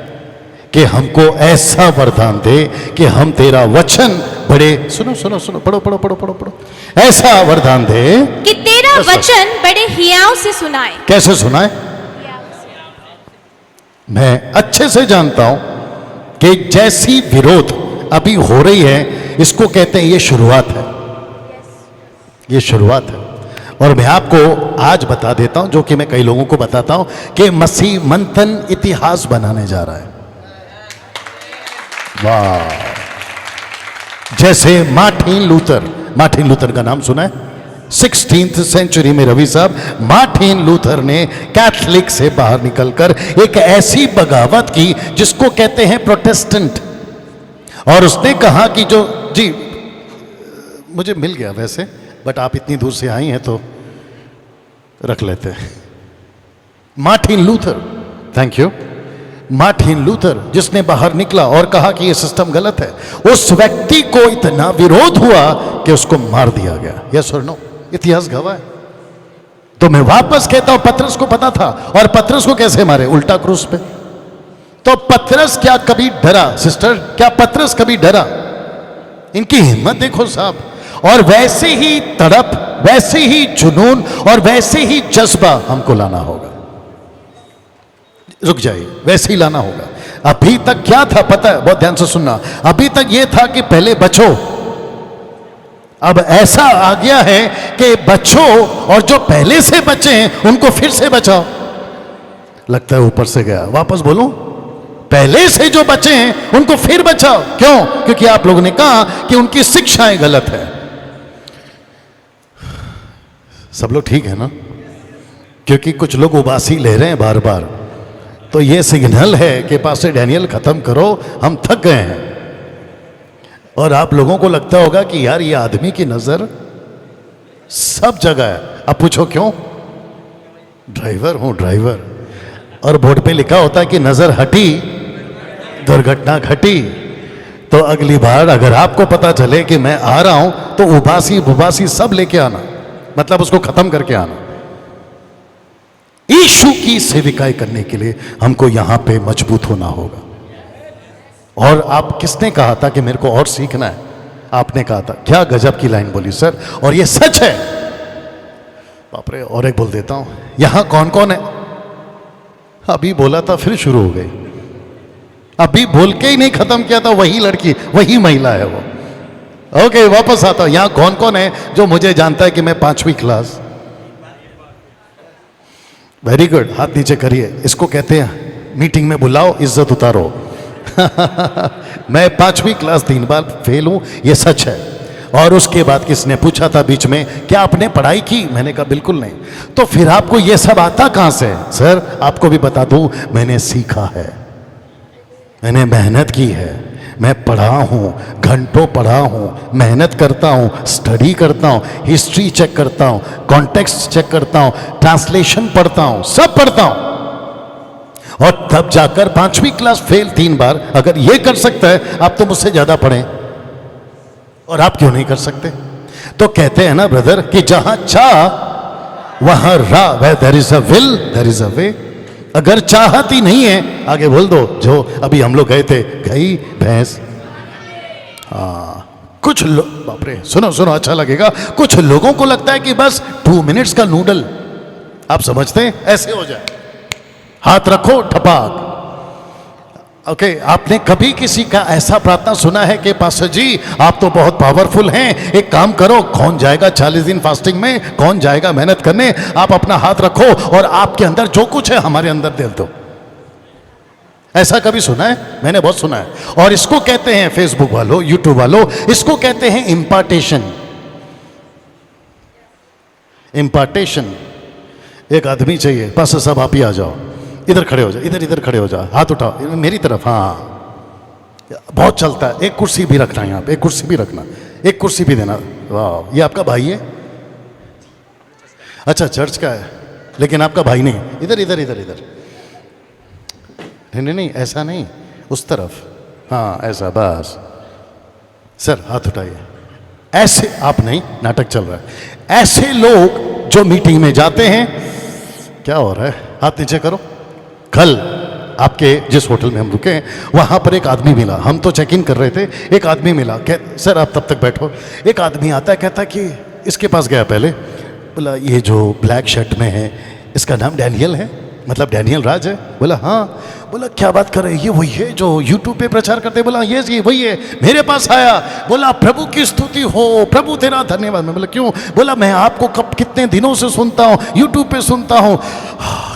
कि हमको ऐसा वरदान दे कि हम तेरा वचन बड़े, सुनो सुनो सुनो, पढ़ो पढ़ो पढ़ो पढ़ो पढ़ो, ऐसा वरदान दे कि तेरा वचन बड़े हियाव से सुनाए। कैसे सुनाए? मैं अच्छे से जानता हूं कि जैसी विरोध अभी हो रही है, इसको कहते हैं ये शुरुआत है, ये शुरुआत है। और मैं आपको आज बता देता हूं, जो कि मैं कई लोगों को बताता हूं, कि मसीह मंथन इतिहास बनाने जा रहा है। वाह! जैसे मार्टिन लूथर का नाम सुना है? 16th सेंचुरी में रवि साहब, मार्टिन लूथर ने कैथलिक से बाहर निकलकर एक ऐसी बगावत की जिसको कहते हैं प्रोटेस्टेंट। और उसने कहा कि जो, जी मुझे मिल गया वैसे, बट आप इतनी दूर से आई हैं तो रख लेते हैं। Martin Luther, thank you. Martin Luther जिसने बाहर निकला और कहा कि यह सिस्टम गलत है, उस व्यक्ति को इतना विरोध हुआ कि उसको मार दिया गया। यस और नो? इतिहास गवाह है। तो मैं वापस कहता हूं, पतरस को पता था, और पतरस को कैसे मारे? उल्टा क्रूस पे। तो पतरस क्या कभी डरा? सिस्टर, क्या पतरस कभी डरा? इनकी हिम्मत देखो साहब। और वैसे ही तड़प, वैसे ही जुनून और वैसे ही जज्बा हमको लाना होगा। रुक जाइए, वैसे ही लाना होगा। अभी तक क्या था पता है? बहुत ध्यान से सुनना। अभी तक यह था कि पहले बचो, अब ऐसा आ गया है कि बचो, और जो पहले से बचे हैं उनको फिर से बचाओ। लगता है ऊपर से गया, वापस बोलो। पहले से जो बचे हैं उनको फिर बचाओ। क्यों? क्योंकि आप लोगों ने कहा कि उनकी शिक्षाएं गलत है। सब लोग ठीक है ना? क्योंकि कुछ लोग उबासी ले रहे हैं बार बार, तो ये सिग्नल है कि पास्टर डैनियल खत्म करो, हम थक गए हैं। और आप लोगों को लगता होगा कि यार ये आदमी की नजर सब जगह है। अब पूछो क्यों? ड्राइवर हूं, ड्राइवर, और बोर्ड पे लिखा होता है कि नजर हटी दुर्घटना घटी। तो अगली बार अगर आपको पता चले कि मैं आ रहा हूं, तो उबासी बुबासी सब लेके आना, मतलब उसको खत्म करके आना। यीशु की सेविकाई करने के लिए हमको यहां पे मजबूत होना होगा। और आप, किसने कहा था कि मेरे को और सीखना है? आपने कहा था। क्या गजब की लाइन बोली सर, और ये सच है। बाप रे, और एक बोल देता हूं। यहां कौन कौन है? अभी बोला था फिर शुरू हो गई, अभी बोल के ही नहीं खत्म किया था। वही लड़की, वही महिला है वो। ओके, वापस आता हूं। यहां कौन कौन है जो मुझे जानता है कि मैं 5वीं क्लास? वेरी गुड, हाथ नीचे करिए। इसको कहते हैं मीटिंग में बुलाओ, इज्जत उतारो। मैं 5वीं क्लास 3 बार फेल हूं, ये सच है। और उसके बाद किसने पूछा था बीच में, क्या आपने पढ़ाई की? मैंने कहा बिल्कुल नहीं। तो फिर आपको ये सब आता कहां से? सर आपको भी बता दूं, मैंने सीखा है, मैंने मेहनत की है, मैं पढ़ा हूं, घंटों पढ़ा हूं, मेहनत करता हूं, स्टडी करता हूं, हिस्ट्री चेक करता हूं, कॉन्टेक्स्ट चेक करता हूं, ट्रांसलेशन पढ़ता हूं, सब पढ़ता हूं। और तब जाकर 5वीं क्लास फेल 3 बार। अगर ये कर सकता है, आप तो मुझसे ज्यादा पढ़े, और आप क्यों नहीं कर सकते? तो कहते हैं ना ब्रदर कि जहां चाह वहां राह, where there is a will there is a way। अगर चाहत ही नहीं है, आगे बोल दो, जो अभी हम लोग गए थे, गई भैंस। कुछ लोग, बाप रे, सुनो सुनो, अच्छा लगेगा। कुछ लोगों को लगता है कि बस 2 मिनट्स का नूडल, आप समझते हैं, ऐसे हो जाए, हाथ रखो ठपाक। ओके, आपने कभी किसी का ऐसा प्रार्थना सुना है कि पास्टर जी आप तो बहुत पावरफुल हैं, एक काम करो, कौन जाएगा 40 दिन फास्टिंग में, कौन जाएगा मेहनत करने? आप अपना हाथ रखो और आपके अंदर जो कुछ है हमारे अंदर दे दो। ऐसा कभी सुना है? मैंने बहुत सुना है। और इसको कहते हैं, फेसबुक वालों, यूट्यूब वालों, इसको कहते हैं इम्पार्टेशन। इम्पार्टेशन। एक आदमी चाहिए, पास्टर साहब आप ही आ जाओ, इधर खड़े हो जाओ, इधर खड़े हो जाओ, हाथ उठाओ मेरी तरफ। हाँ बहुत चलता है। एक कुर्सी भी रखना यहाँ पे, एक कुर्सी भी रखना, एक कुर्सी भी देना। वाह, ये आपका भाई है? अच्छा चर्च का है, लेकिन आपका भाई नहीं। इधर इधर इधर इधर, नहीं नहीं ऐसा नहीं, उस तरफ। हाँ ऐसा, बस। सर हाथ उठाइए। ऐसे आप नहीं, नाटक चल रहा है। ऐसे लोग जो मीटिंग में जाते हैं, क्या हो रहा है, हाथ नीचे करो। कल आपके जिस होटल में हम रुके हैं वहां पर एक आदमी मिला, हम तो चेक इन कर रहे थे, एक आदमी मिला। सर आप तब तक बैठो। एक आदमी आता है, कहता कि इसके पास गया पहले, बोला ये जो ब्लैक शर्ट में है इसका नाम डैनियल है, मतलब डैनियल राज है? बोला हाँ। बोला क्या बात कर रहे हैं, ये वही है जो यूट्यूब पे प्रचार करते? बोला ये जी वही है, मेरे पास आया, बोला प्रभु की स्तुति हो, प्रभु तेरा धन्यवाद। मैं बोला क्यों? बोला मैं आपको कब कितने दिनों से सुनता हूँ, यूट्यूब पे सुनता हूँ,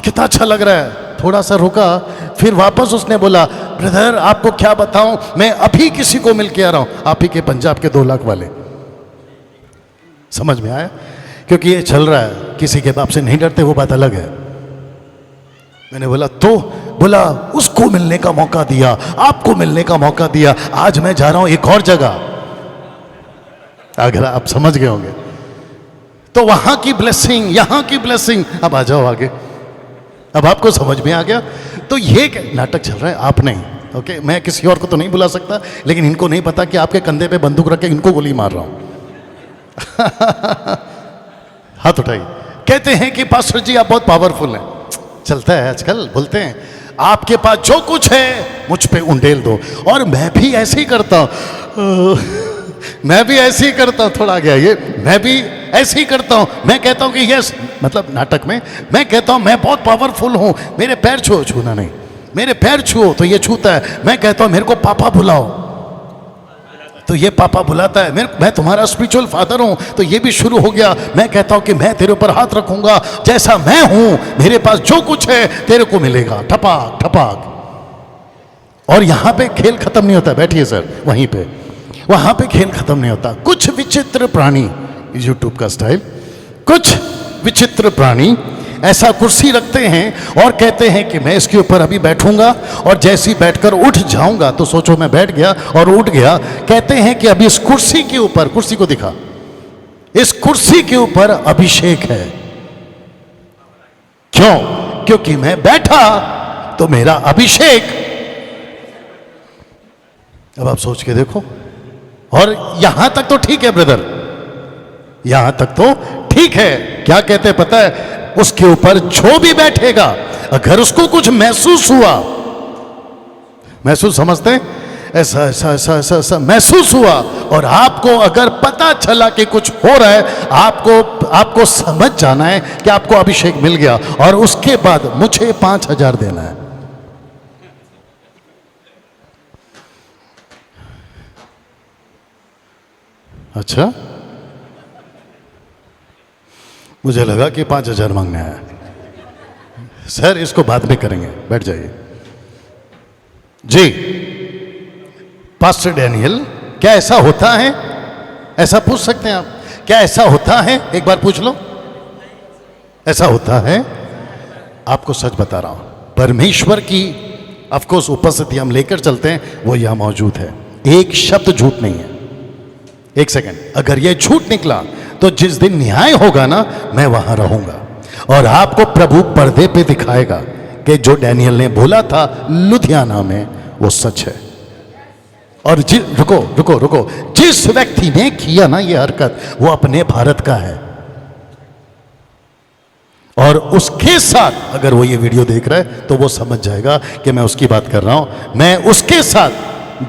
कितना अच्छा लग रहा है। थोड़ा सा रुका, फिर वापस उसने बोला ब्रदर आपको क्या बताऊं, मैं अभी किसी को मिल के आ रहा हूं, आप ही के पंजाब के 2 लाख वाले। समझ में आया? क्योंकि ये चल रहा है, किसी के बाप से नहीं डरते, वो बात अलग है। मैंने बोला तो? बोला उसको मिलने का मौका दिया, आपको मिलने का मौका दिया, आज मैं जा रहा हूं एक और जगह। अगर आप समझ गए होंगे तो वहां की ब्लेसिंग, यहां की ब्लेसिंग। अब आ जाओ आगे, अब आपको समझ में आ गया? तो ये नाटक चल रहा है, आप नहीं। ओके, मैं किसी और को तो नहीं बुला सकता, लेकिन इनको नहीं पता कि आपके कंधे पे बंदूक रख के इनको गोली मार रहा हूं। हाथ उठाइए। कहते हैं कि पास्टर जी आप बहुत पावरफुल हैं। चलता है आजकल, बोलते हैं आपके पास जो कुछ है मुझ पे उंडेल दो। और मैं भी ऐसे ही करता हूं, मैं भी ऐसे ही करता हूं। थोड़ा गया ये, मैं भी ऐसे ही करता हूं। मैं कहता हूं कि यस, मतलब नाटक में मैं कहता हूं मैं बहुत पावरफुल हूं, मेरे पैर छुओ, छूना नहीं, मेरे पैर छुओ तो ये छूता है। मैं कहता हूं मेरे को पापा बुलाओ, तो ये पापा बुलाता है। मैं तुम्हारा स्पिरिचुअल फादर हूं, तो ये भी शुरू हो गया। मैं कहता हूं कि मैं तेरे ऊपर हाथ रखूंगा, जैसा मैं हूं मेरे पास जो कुछ है तेरे को मिलेगा, ठपाक ठपाक। और यहां पे खेल खत्म नहीं होता। बैठिए सर वहीं पे, वहां पे खेल खत्म नहीं होता। कुछ विचित्र प्राणी, यूट्यूब का स्टाइल, कुछ विचित्र प्राणी ऐसा कुर्सी रखते हैं और कहते हैं कि मैं इसके ऊपर अभी बैठूंगा और जैसे ही बैठकर उठ जाऊंगा, तो सोचो मैं बैठ गया और उठ गया। कहते हैं कि अभी इस कुर्सी के ऊपर, कुर्सी को दिखा, इस कुर्सी के ऊपर अभिषेक है। क्यों? क्योंकि मैं बैठा तो मेरा अभिषेक। अब आप सोच के देखो। और यहां तक तो ठीक है ब्रदर, यहां तक तो ठीक है। क्या कहते हैं पता है? उसके ऊपर जो भी बैठेगा, अगर उसको कुछ महसूस हुआ, महसूस समझते हैं, ऐसा ऐसा ऐसा ऐसा ऐसा महसूस हुआ, और आपको अगर पता चला कि कुछ हो रहा है, आपको समझ जाना है कि आपको अभिषेक मिल गया, और उसके बाद मुझे 5,000 देना है। अच्छा, मुझे लगा कि 5,000 मांगने आया। सर इसको बाद में करेंगे, बैठ जाइए जी। पास्टर डैनियल, क्या ऐसा होता है? ऐसा पूछ सकते हैं आप, क्या ऐसा होता है? एक बार पूछ लो, ऐसा होता है? आपको सच बता रहा हूं, परमेश्वर की ऑफकोर्स उपस्थिति हम लेकर चलते हैं, वो यहां मौजूद है। एक शब्द झूठ नहीं है। एक सेकंड, अगर ये झूठ निकला तो जिस दिन न्याय होगा ना, मैं वहां रहूंगा और आपको प्रभु पर्दे पे दिखाएगा कि जो डैनियल ने बोला था लुधियाना में, वो सच है। और रुको रुको रुको, जिस व्यक्ति ने किया ना ये हरकत, वो अपने भारत का है, और उसके साथ अगर वो ये वीडियो देख रहा है तो वो समझ जाएगा कि मैं उसकी बात कर रहा हूं। मैं उसके साथ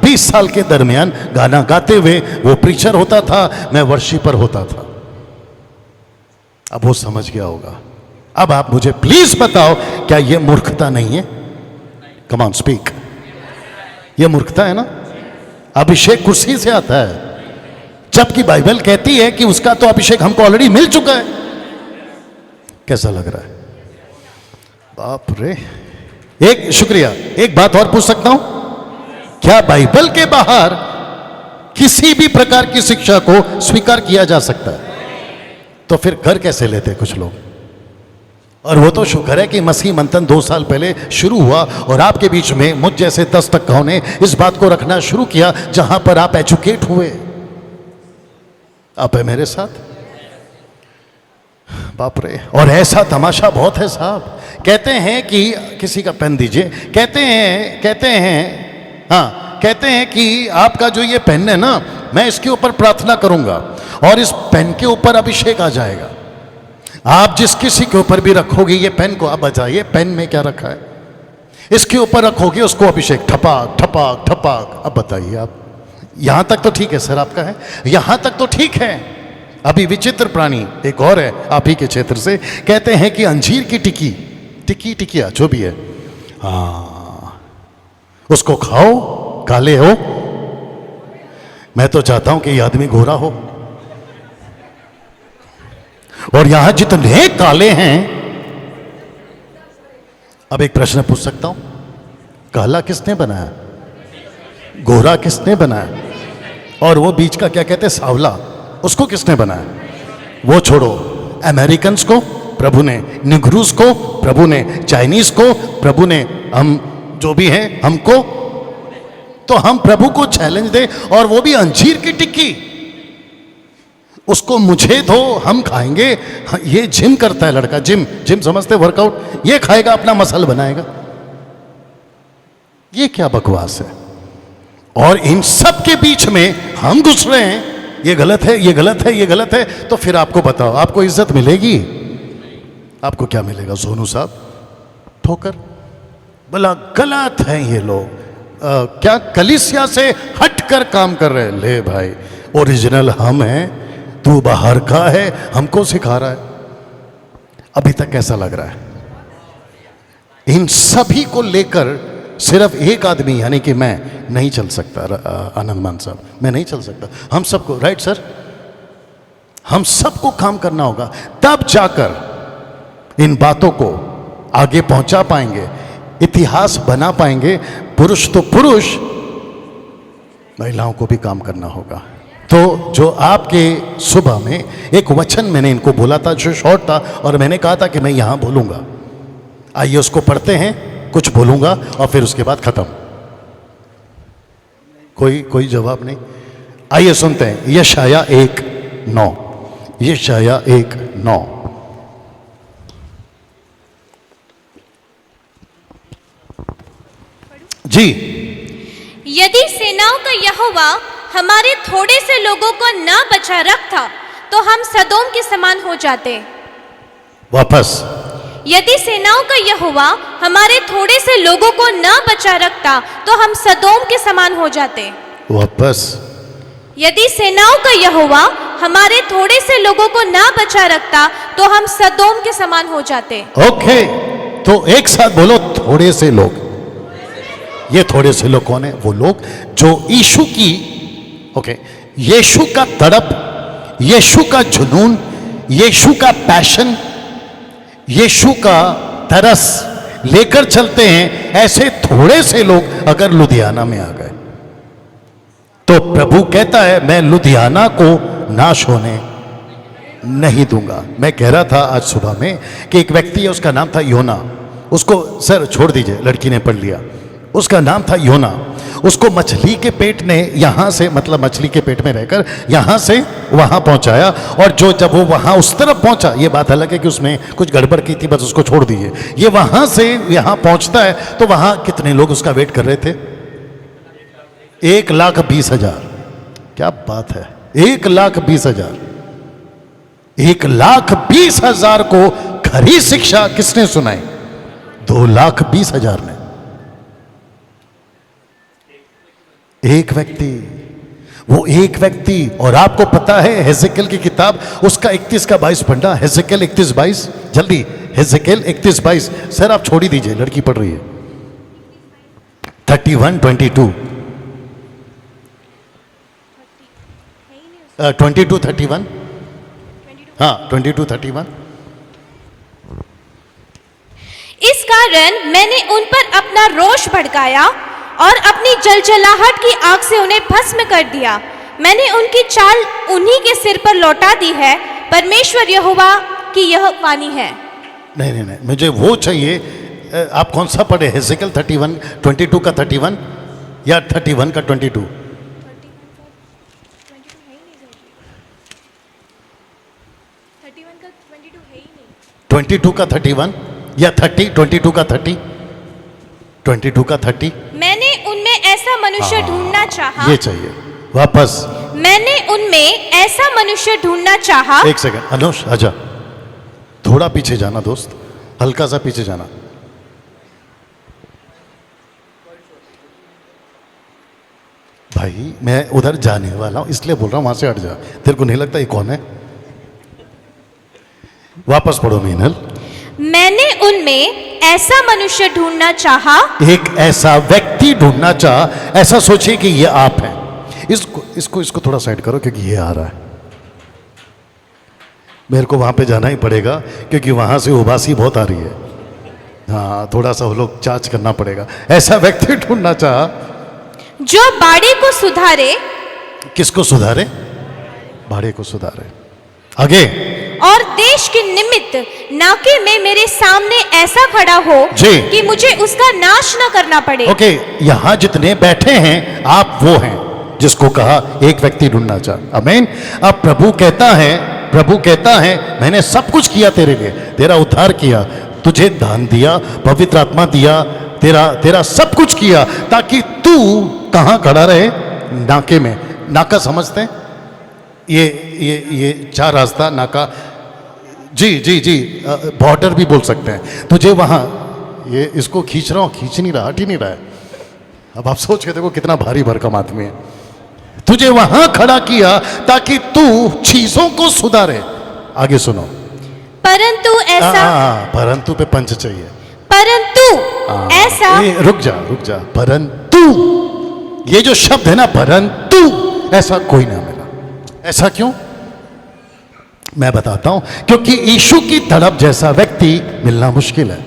20 साल के दरमियान गाना गाते हुए, वो प्रीचर होता था, मैं वर्शिपर होता था। अब वो समझ गया होगा। अब आप मुझे प्लीज बताओ, क्या ये मूर्खता नहीं है? कम ऑन स्पीक, ये मूर्खता है ना? अभिषेक कुर्सी से आता है, जबकि बाइबल कहती है कि उसका तो अभिषेक हमको ऑलरेडी मिल चुका है। कैसा लग रहा है? बाप रे। एक शुक्रिया, एक बात और पूछ सकता हूं? क्या बाइबल के बाहर किसी भी प्रकार की शिक्षा को स्वीकार किया जा सकता है? तो फिर कर कैसे लेते कुछ लोग? और वो तो शुक्र है कि मसीह मंथन 2 साल पहले शुरू हुआ और आपके बीच में मुझ जैसे 10 टक्काओं ने इस बात को रखना शुरू किया जहां पर आप एजुकेट हुए। आप है मेरे साथ? बाप रे। और ऐसा तमाशा बहुत है साहब। कहते हैं कि किसी का पेन दीजिए। कहते हैं कि आपका जो ये पेन है ना, मैं इसके ऊपर प्रार्थना करूंगा और इस पेन के ऊपर अभिषेक आ जाएगा। आप जिस किसी के ऊपर भी रखोगे ये पेन को, आप बताइए पेन में क्या रखा है, इसके ऊपर रखोगे उसको अभिषेक, ठपाक ठपाक ठपाक। अब बताइए आप, यहां तक तो ठीक है सर आपका है, यहां तक तो ठीक है। अभी विचित्र प्राणी एक और है आप ही के क्षेत्र से, कहते हैं कि अंजीर की टिकिया जो भी है, हाँ उसको खाओ, काले हो। मैं तो चाहता हूं कि ये आदमी गोरा हो। और यहां जितने काले हैं, अब एक प्रश्न पूछ सकता हूं, काला किसने बनाया, गोरा किसने बनाया, और वो बीच का क्या कहते हैं सांवला, उसको किसने बनाया? वो छोड़ो, अमेरिकन्स को प्रभु ने, निग्रूस को प्रभु ने, चाइनीज को प्रभु ने, हम जो भी हैं हमको, तो हम प्रभु को चैलेंज दे, और वो भी अंजीर की टिक्की, उसको मुझे दो हम खाएंगे। ये जिम करता है लड़का, जिम समझते वर्कआउट, ये खाएगा अपना मसल बनाएगा। ये क्या बकवास है? और इन सब के बीच में हम घुस रहे हैं, ये गलत है, ये गलत है, ये गलत है। तो फिर आपको बताओ, आपको इज्जत मिलेगी? आपको क्या मिलेगा सोनू साहब? ठोकर। बोला गलत है ये लोग, क्या कलीसिया से हटकर काम कर रहे हैं। ले भाई, ओरिजिनल हम हैं, तू बाहर का है, हमको सिखा रहा है। अभी तक कैसा लग रहा है? इन सभी को लेकर सिर्फ एक आदमी यानी कि मैं नहीं चल सकता। आनंद मान साहब, मैं नहीं चल सकता। हम सबको, राइट सर, हम सबको काम करना होगा, तब जाकर इन बातों को आगे पहुंचा पाएंगे, इतिहास बना पाएंगे। पुरुष तो पुरुष, महिलाओं को भी काम करना होगा। तो जो आपके सुबह में एक वचन मैंने इनको बोला था जो शॉर्ट था, और मैंने कहा था कि मैं यहां बोलूंगा, आइए उसको पढ़ते हैं, कुछ बोलूंगा और फिर उसके बाद खत्म। कोई जवाब नहीं? आइए सुनते हैं यशाया 1:9। यशाया 1:9। जी। यदि सेनाओं का यहोवा हमारे थोड़े से लोगों को न बचा रखता तो हम सदोम के समान हो जाते। वापस। यदि सेनाओं का यहोवा हमारे थोड़े से लोगों को न बचा रखता तो हम सदोम के समान हो जाते। वापस। यदि सेनाओं का यहोवा हमारे थोड़े से लोगों को न बचा रखता तो हम सदोम के समान हो जाते। ओके, तो एक साथ बोलो, थोड़े से लोग। ये थोड़े से लोग कौन है? वो लोग जो यीशु की, ओके, यीशु का तड़प, यीशु का जुनून, यीशु का पैशन, यीशु का तरस लेकर चलते हैं। ऐसे थोड़े से लोग अगर लुधियाना में आ गए तो प्रभु कहता है मैं लुधियाना को नाश होने नहीं दूंगा। मैं कह रहा था आज सुबह में कि एक व्यक्ति है, उसका नाम था योना। उसको, सर छोड़ दीजिए, लड़की ने पढ़ लिया, उसका नाम था योना। उसको मछली के पेट ने यहां से, मतलब मछली के पेट में रहकर यहां से वहां पहुंचाया, और जब वो वहां उस तरफ पहुंचा, ये बात अलग है कि उसमें कुछ गड़बड़ की थी, बस उसको छोड़ दीजिए। ये वहां से यहां पहुंचता है तो वहां कितने लोग उसका वेट कर रहे थे? 1,20,000। क्या बात है, 1,20,000। 1,20,000 को खरी शिक्षा किसने सुनाई? 2,20,000 ने। एक व्यक्ति, वो एक व्यक्ति। और आपको पता है हेजेकिएल की किताब, उसका 31 का 22 पढ़ना। हेजेकिएल 31:22, जल्दी। हेजेकिएल 31:22। सर आप छोड़ ही दीजिए, लड़की पढ़ रही है। 31:22, 22:31, हाँ 22:31। इस कारण मैंने उन पर अपना रोष भड़काया और अपनी जलजलाहट की आग से उन्हें भस्म कर दिया। मैंने उनकी चाल उन्हीं के सिर पर लौटा दी है, परमेश्वर यहोवा की यह वाणी है। नहीं नहीं नहीं, मुझे वो चाहिए। आप कौन सा पढ़े? हेजेकियल 31 22 का 31 या 31 का 22? 22 का 31 या 22 का 30? 22 का 30? मैंने उनमें ऐसा मनुष्य ढूंढना चाहा। ये चाहिए वापस। मैंने उनमें ऐसा मनुष्य ढूंढना चाहा। एक सेकंड अनुष, आजा, थोड़ा पीछे जाना दोस्त, हल्का सा पीछे जाना। भाई मैं उधर जाने वाला हूं इसलिए बोल रहा हूं, वहां से हट जा। तेरे को नहीं लगता ये कौन है? वापस पढ़ो मीनल। मैंने उनमें ऐसा मनुष्य ढूंढना चाहा। एक ऐसा व्यक्ति ढूंढना चाह। ऐसा सोचिए कि ये आप हैं। इसको थोड़ा साइड करो क्योंकि ये आ रहा है। मेरे को वहां पे जाना ही पड़ेगा क्योंकि वहां से उबासी बहुत आ रही है। हाँ, थोड़ा सा वो लोग चार्ज करना पड़ेगा। ऐसा व्यक्ति ढूंढना चाह जो बाड़े को सुधारे। किसको सुधारे? बाड़े को सुधारे। आगे। और देश के निमित्त नाके में मेरे सामने ऐसा खड़ा हो कि मुझे उसका नाश न करना पड़े। ओके, यहां जितने बैठे हैं आप वो हैं जिसको कहा एक व्यक्ति ढूंढना चाह। आमीन। अब प्रभु कहता है मैंने सब कुछ किया तेरे लिए, तेरा उद्धार किया, तुझे दान दिया, पवित्र आत्मा दिया, तेरा सब कुछ किया ताकि तू कहां खड़ा रहे? नाके में। नाका समझते हैं? ये चार रास्ता नाका, जी बॉर्डर भी बोल सकते हैं। तुझे वहां, ये इसको खींच रहा हूं, खींच नहीं रहा, हट ही नहीं रहा है। अब आप सोच के देखो कितना भारी भरकम आदमी है। तुझे वहां खड़ा किया ताकि तू चीजों को सुधारे। आगे सुनो। परंतु ऐसा, परंतु पे पंच चाहिए। परंतु ऐसा, रुक जा। परंतु, ये जो शब्द है ना परंतु, ऐसा कोई ना मिला। ऐसा क्यों? मैं बताता हूं। क्योंकि यीशु की तड़प जैसा व्यक्ति मिलना मुश्किल है।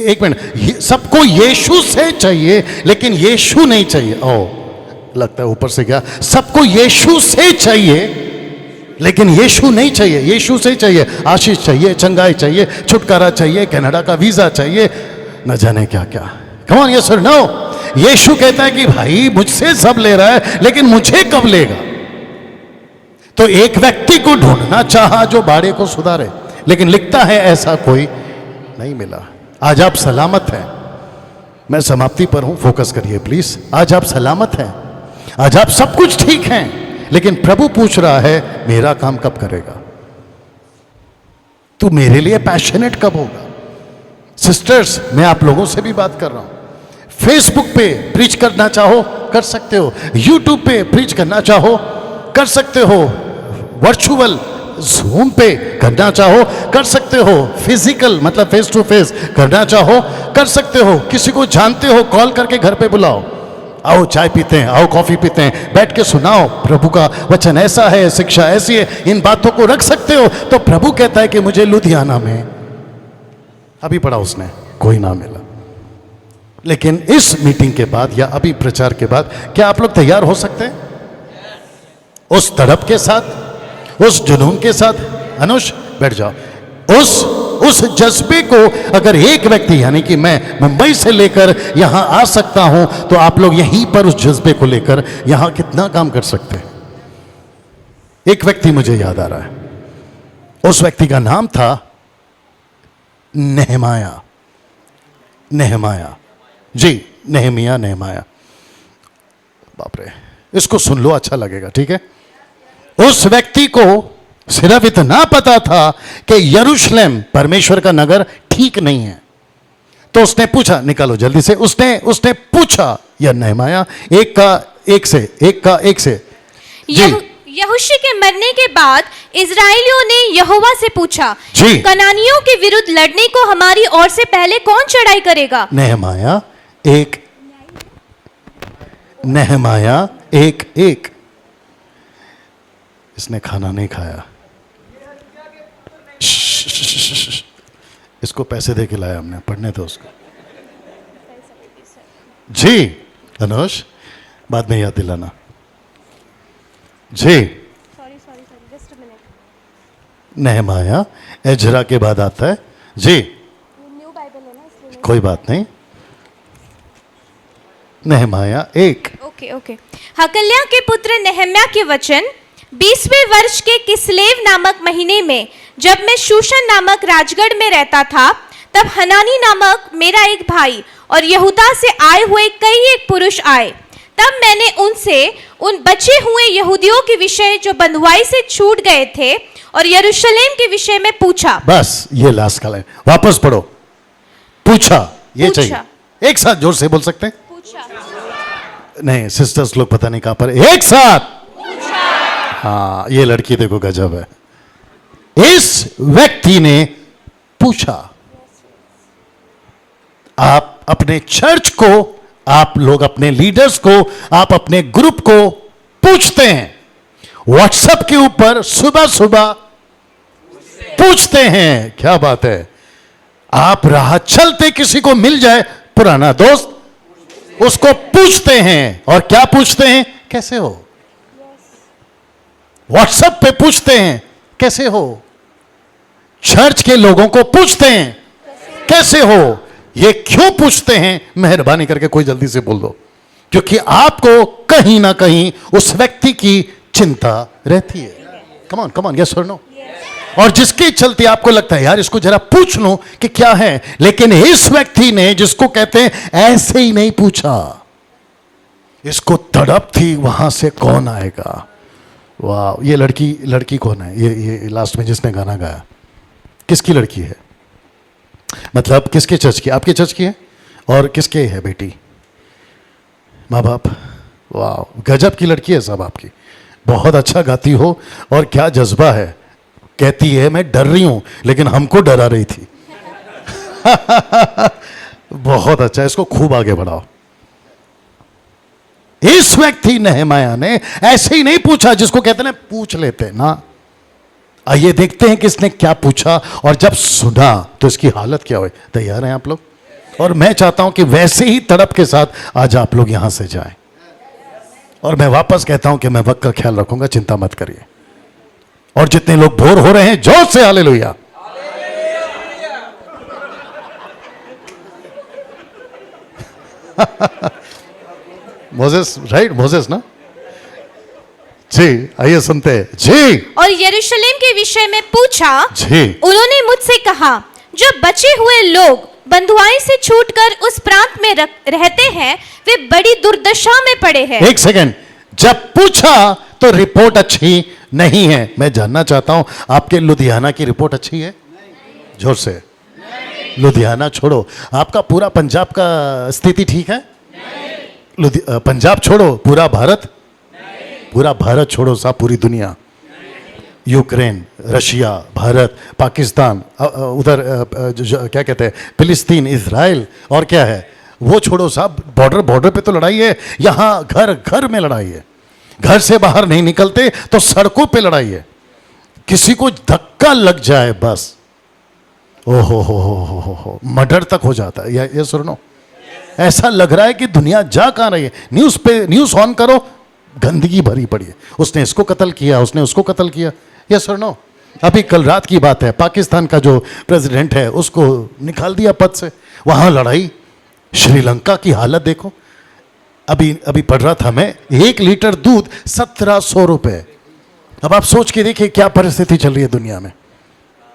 एक मिनट, सबको यीशु से चाहिए लेकिन यीशु नहीं चाहिए। लगता है ऊपर से क्या? सबको यीशु से चाहिए लेकिन यीशु नहीं चाहिए। यीशु से चाहिए आशीष चाहिए, चंगाई चाहिए, छुटकारा चाहिए, कनाडा का वीजा चाहिए, न जाने क्या क्या। कम ऑन, यस और नो? यीशु कहता है कि भाई मुझसे सब ले रहा है लेकिन मुझे कब लेगा? तो एक व्यक्ति को ढूंढना चाहा जो बाड़े को सुधारे, लेकिन लिखता है ऐसा कोई नहीं मिला। आज आप सलामत हैं। मैं समाप्ति पर हूं, फोकस करिए प्लीज। आज आप सलामत हैं, आज आप सब कुछ ठीक हैं, लेकिन प्रभु पूछ रहा है मेरा काम कब करेगा? तू मेरे लिए पैशनेट कब होगा? सिस्टर्स, मैं आप लोगों से भी बात कर रहा हूं। फेसबुक पे प्रीच करना चाहो कर सकते हो, यूट्यूब पे प्रीच करना चाहो कर सकते हो, वर्चुअल जूम पे करना चाहो कर सकते हो, फिजिकल मतलब फेस टू फेस करना चाहो कर सकते हो। किसी को जानते हो कॉल करके घर पे बुलाओ, आओ चाय पीते हैं, आओ कॉफी पीते हैं, बैठ के सुनाओ प्रभु का वचन ऐसा है, शिक्षा ऐसी है, इन बातों को रख सकते हो। तो प्रभु कहता है कि मुझे लुधियाना में, अभी पढ़ा उसने, कोई ना मिला। लेकिन इस मीटिंग के बाद या अभी प्रचार के बाद क्या आप लोग तैयार हो सकते हैं उस तड़प के साथ, उस जुनून के साथ? अनुष बैठ जाओ। उस जज्बे को अगर एक व्यक्ति यानी कि मैं मुंबई से लेकर यहां आ सकता हूं, तो आप लोग यहीं पर उस जज्बे को लेकर यहां कितना काम कर सकते हैं। एक व्यक्ति मुझे याद आ रहा है, उस व्यक्ति का नाम था नेहमाया। जी, नेहमाया। बाप रे, इसको सुन लो, अच्छा लगेगा, ठीक है? उस व्यक्ति को सिर्फ इतना पता था कि यरूशलेम परमेश्वर का नगर ठीक नहीं है। तो उसने पूछा, निकालो जल्दी से, उसने पूछा, या नेहमाया एक का एक से यहोशू के मरने के बाद इजराइलियों ने यहोवा से पूछा, कनानियों के विरुद्ध लड़ने को हमारी ओर से पहले कौन चढ़ाई करेगा? नेहमाया एक। इसने खाना नहीं खाया, इसको पैसे दे के लाया हमने, पढ़ने थे उसको। जी अनुष, बाद में याद दिलाना। जी sorry just a minute. Nehemiah Ezra के बाद आता है जी, कोई बात नहीं। नेहमाया 1। ओके। हकल्या के पुत्र नेहम्या के वचन। 20वें वर्ष के किस्लेव नामक महीने में जब मैं शूशन नामक राजगढ़ में रहता था, तब हनानी नामक मेरा एक भाई और यहूदा से आए हुए कई एक पुरुष आए। तब मैंने उनसे उन बचे हुए यहूदियों के विषय जो बंधुआई से छूट गए थे और यरूशलेम के विषय में पूछा। बस ये लास्ट का लाइन वापस पढ़ो। पूछा, ये चाहिए। एक साथ जोर से बोल सकते हैं? पूछा। नहीं, सिस्टर्स लोग पता नहीं कहां पर। एक साथ पूछा। हाँ, ये लड़की देखो गजब है। इस व्यक्ति ने पूछा। आप अपने चर्च को, आप लोग अपने लीडर्स को, आप अपने ग्रुप को पूछते हैं, व्हाट्सएप के ऊपर सुबह सुबह पूछते हैं। क्या बात है। आप राह चलते किसी को मिल जाए पुराना दोस्त, उसको पूछते हैं। और क्या पूछते हैं? कैसे हो। व्हाट्सएप पे पूछते हैं कैसे हो। चर्च के लोगों को पूछते हैं कैसे हो। ये क्यों पूछते हैं? मेहरबानी करके कोई जल्दी से बोल दो। क्योंकि आपको कहीं ना कहीं उस व्यक्ति की चिंता रहती है। कम ऑन, यस और नो। और जिसके चलते आपको लगता है यार इसको जरा पूछ लो कि क्या है, लेकिन इस व्यक्ति ने, जिसको कहते हैं ऐसे ही नहीं पूछा, इसको तड़प थी वहां से कौन आएगा। वाह, ये लड़की कौन है? ये लास्ट में जिसने गाना गाया किसकी लड़की है? मतलब किसके चर्च की? आपके चर्च की है? और किसके है बेटी? माँ बाप? वाह, गजब की लड़की है साहब आपकी। बहुत अच्छा गाती हो और क्या जज्बा है। कहती है मैं डर रही हूं, लेकिन हमको डरा रही थी। बहुत अच्छा, इसको खूब आगे बढ़ाओ। इस व्यक्ति नेहमाया ने ऐसे ही नहीं पूछा, जिसको कहते हैं पूछ लेते ना। आइए देखते हैं कि इसने क्या पूछा, और जब सुना तो इसकी हालत क्या हुई। तैयार हैं आप लोग? और मैं चाहता हूं कि वैसे ही तड़प के साथ आज आप लोग यहां से जाएं। और मैं वापस कहता हूं कि मैं वक्त का ख्याल रखूंगा, चिंता मत करिए। और जितने लोग बोर हो रहे हैं जोर से हालेलुया। Moses, right? मोसेस ना जी। आइए सुनते हैं जी। और यरूशलेम के विषय में पूछा जी। उन्होंने मुझसे कहा, जो बचे हुए लोग बंधुआई से छूटकर उस प्रांत में रहते हैं, वे बड़ी दुर्दशा में पड़े हैं। एक सेकंड, जब पूछा तो रिपोर्ट अच्छी नहीं है। मैं जानना चाहता हूं आपके लुधियाना की रिपोर्ट अच्छी है? जोर से। लुधियाना छोड़ो, आपका पूरा पंजाब का स्थिति ठीक है? पंजाब छोड़ो, पूरा भारत? पूरा भारत छोड़ो साहब, पूरी दुनिया। यूक्रेन, रशिया, भारत, पाकिस्तान, उधर क्या कहते हैं, फिलिस्तीन, इजराइल, और क्या है वो छोड़ो साहब। बॉर्डर पे तो लड़ाई है। यहां घर घर में लड़ाई है। घर से बाहर नहीं निकलते तो सड़कों पे लड़ाई है। किसी को धक्का लग जाए बस ओहो हो मर्डर तक हो जाता है। ये सुनो, ऐसा लग रहा है कि दुनिया जा कहां रही है। न्यूज़ ऑन करो, गंदगी भरी पड़ी है। उसने इसको कत्ल किया, उसने उसको कत्ल किया। ये सुनो, अभी कल रात की बात है, पाकिस्तान का जो प्रेसिडेंट है उसको निकाल दिया पद से। वहां लड़ाई। श्रीलंका की हालत देखो। अभी पढ़ रहा था मैं, 1 लीटर दूध 1700 रुपए। अब आप सोच के देखिए क्या परिस्थिति चल रही है दुनिया में।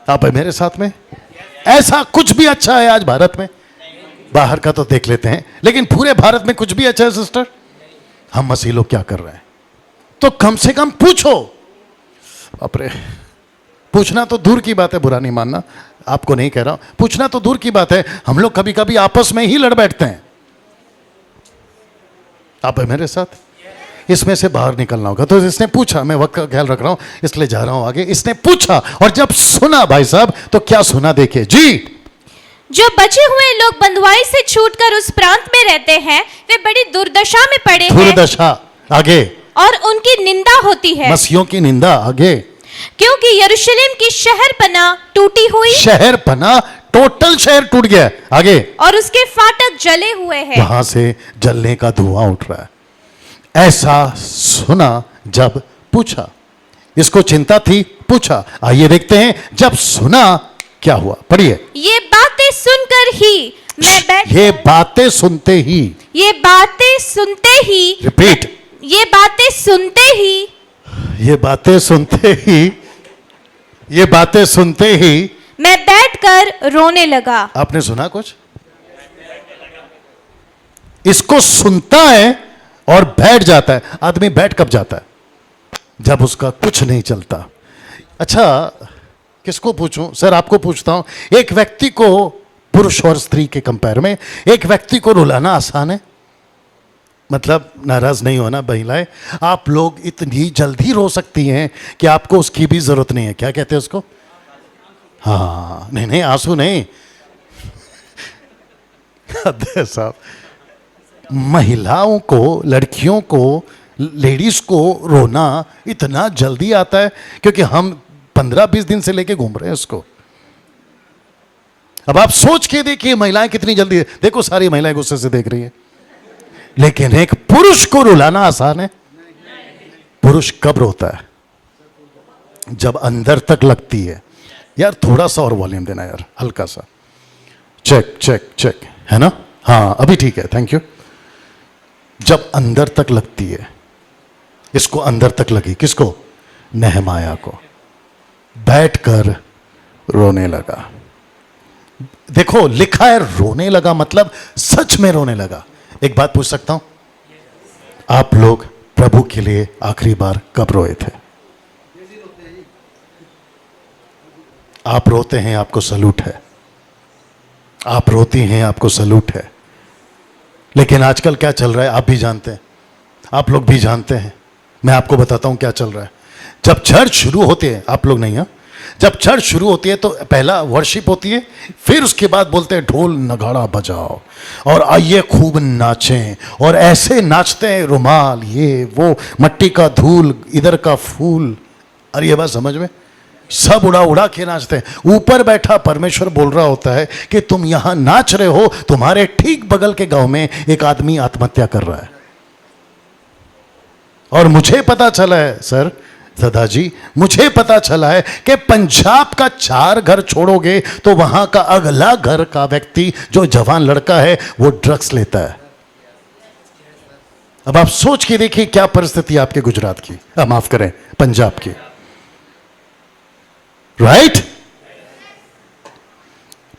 आप है मेरे साथ में? ऐसा कुछ भी अच्छा है आज भारत में? बाहर का तो देख लेते हैं, लेकिन पूरे भारत में कुछ भी अच्छा है सिस्टर? हम मसीह लोग क्या कर रहे हैं? तो कम से कम पूछो। अपने पूछना तो दूर की बात है, बुरा नहीं मानना, आपको नहीं कह रहा हूं। पूछना तो दूर की बात है, हम लोग कभी कभी आपस में ही लड़ बैठते हैं। आप है मेरे साथ? इसमें से बाहर निकलना होगा। तो इसने पूछा, मैं वक्त का ख्याल रख रहा हूं इसलिए जा रहा हूं आगे। इसने पूछा और जब सुना भाई साहब, तो क्या सुना देखिए जी। जो बचे हुए लोग बंधुआई से छूटकर उस प्रांत में रहते हैं, वे बड़ी दुर्दशा में पड़े हैं। दुर्दशा आगे। और उनकी निंदा होती है। मसीहों की निंदा आगे। क्योंकि यरूशलेम की शहरपना टूटी हुई। शहरपना, टोटल शहर टूट गया। आगे। और उसके फाटक जले हुए हैं। वहां से जलने का धुआं उठ रहा है। ऐसा सुना जब पूछा। इसको चिंता थी, पूछा। आइए देखते हैं जब सुना क्या हुआ। पढ़िए। ये बातें सुनकर ही मैं बैठ ये बातें सुनते ही, ये बातें सुनते ही, रिपीट, ये बातें सुनते ही, ये बातें सुनते ही, ये बातें सुनते ही मैं बैठकर रोने लगा। आपने सुना कुछ? इसको सुनता है और बैठ जाता है। आदमी बैठ कब जाता है? जब उसका कुछ नहीं चलता। अच्छा, किसको पूछूं? सर आपको पूछता हूं। एक व्यक्ति को, पुरुष और स्त्री के कंपेयर में, एक व्यक्ति को रुलाना आसान है? मतलब नाराज नहीं होना महिलाएं, आप लोग इतनी जल्दी रो सकती हैं कि आपको उसकी भी जरूरत नहीं है। क्या कहते हैं उसको? हाँ, नहीं नहीं, आंसू नहीं। साहब, महिलाओं को, लड़कियों को, लेडीज को रोना इतना जल्दी आता है क्योंकि हम 15-20 दिन से लेके घूम रहे हैं उसको। अब आप सोच के देखिए महिलाएं कितनी जल्दी, देखो सारी महिलाएं गुस्से से देख रही हैं, लेकिन एक पुरुष को रुलाना आसान है? पुरुष कब रोता है? जब अंदर तक लगती है। यार थोड़ा सा और वॉल्यूम देना यार, हल्का सा। चेक चेक चेक, है ना? हाँ अभी ठीक है, थैंक यू। जब अंदर तक लगती है, इसको अंदर तक लगी। किसको? नेहमाया को। बैठकर रोने लगा। देखो लिखा है रोने लगा, मतलब सच में रोने लगा। एक बात पूछ सकता हूं? आप लोग प्रभु के लिए आखिरी बार कब रोए थे? आप रोते हैं, आपको सलूट है। आप रोती हैं, आपको सलूट है। लेकिन आजकल क्या चल रहा है आप भी जानते हैं, आप लोग भी जानते हैं। मैं आपको बताता हूं क्या चल रहा है। जब चर्च शुरू होती है, आप लोग नहीं, जब चर्च शुरू होती है तो पहला वर्शिप होती है, फिर उसके बाद बोलते हैं ढोल नगाड़ा बजाओ और आइए खूब नाचें। और ऐसे नाचते हैं, रुमाल, ये वो, मट्टी का धूल, इधर का फूल, अरे ये बात समझ में, सब उड़ा उड़ा के नाचते हैं। ऊपर बैठा परमेश्वर बोल रहा होता है कि तुम यहां नाच रहे हो, तुम्हारे ठीक बगल के गांव में एक आदमी आत्महत्या कर रहा है। और मुझे पता चला है सर, दादाजी, मुझे पता चला है कि पंजाब का 4 घर छोड़ोगे तो वहां का अगला घर का व्यक्ति, जो जवान लड़का है, वो ड्रग्स लेता है। अब आप सोच के देखिए क्या परिस्थिति आपके गुजरात की, माफ करें पंजाब की। राइट?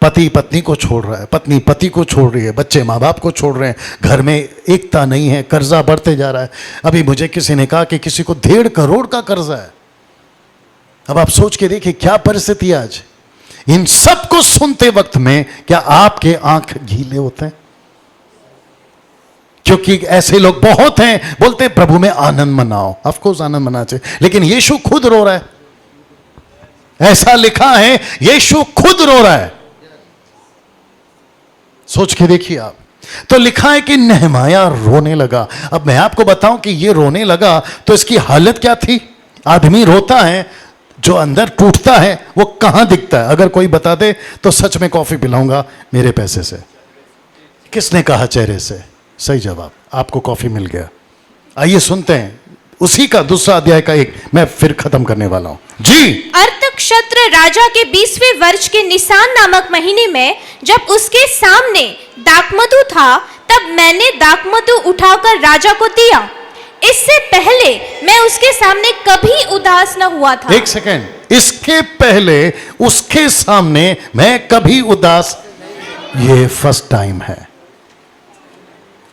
पति पत्नी को छोड़ रहा है, पत्नी पति को छोड़ रही है, बच्चे माँ बाप को छोड़ रहे हैं, घर में एकता नहीं है, कर्जा बढ़ते जा रहा है। अभी मुझे किसी ने कहा कि किसी को 1.5 करोड़ का कर्जा है। अब आप सोच के देखिए क्या परिस्थिति आज। इन सब को सुनते वक्त में क्या आपके आंख गीले होते हैं? क्योंकि ऐसे लोग बहुत हैं, बोलते हैं प्रभु में आनंद मनाओ। ऑफ कोर्स आनंद मनाना चाहिए, लेकिन यीशु खुद रो रहा है। ऐसा लिखा है, यीशु खुद रो रहा है। सोच के देखिए आप। तो लिखा है कि नेहमाया रोने लगा। अब मैं आपको बताऊं कि ये रोने लगा तो इसकी हालत क्या थी। आदमी रोता है, जो अंदर टूटता है वो कहां दिखता है? अगर कोई बता दे तो सच में कॉफी पिलाऊंगा मेरे पैसे से। किसने कहा चेहरे से? सही जवाब, आपको कॉफी मिल गया। आइए सुनते हैं उसी का दूसरा अध्याय का एक, मैं फिर खत्म करने वाला हूं जी। अर्थक्षेत्र राजा के 20वें वर्ष के निसान नामक महीने में जब उसके सामने दाखमधु था, तब मैंने दाखमधु उठाकर राजा को दिया। इससे पहले मैं उसके सामने कभी उदास न हुआ था। एक सेकेंड, इसके पहले उसके सामने मैं कभी उदास, ये फर्स्ट टाइम है।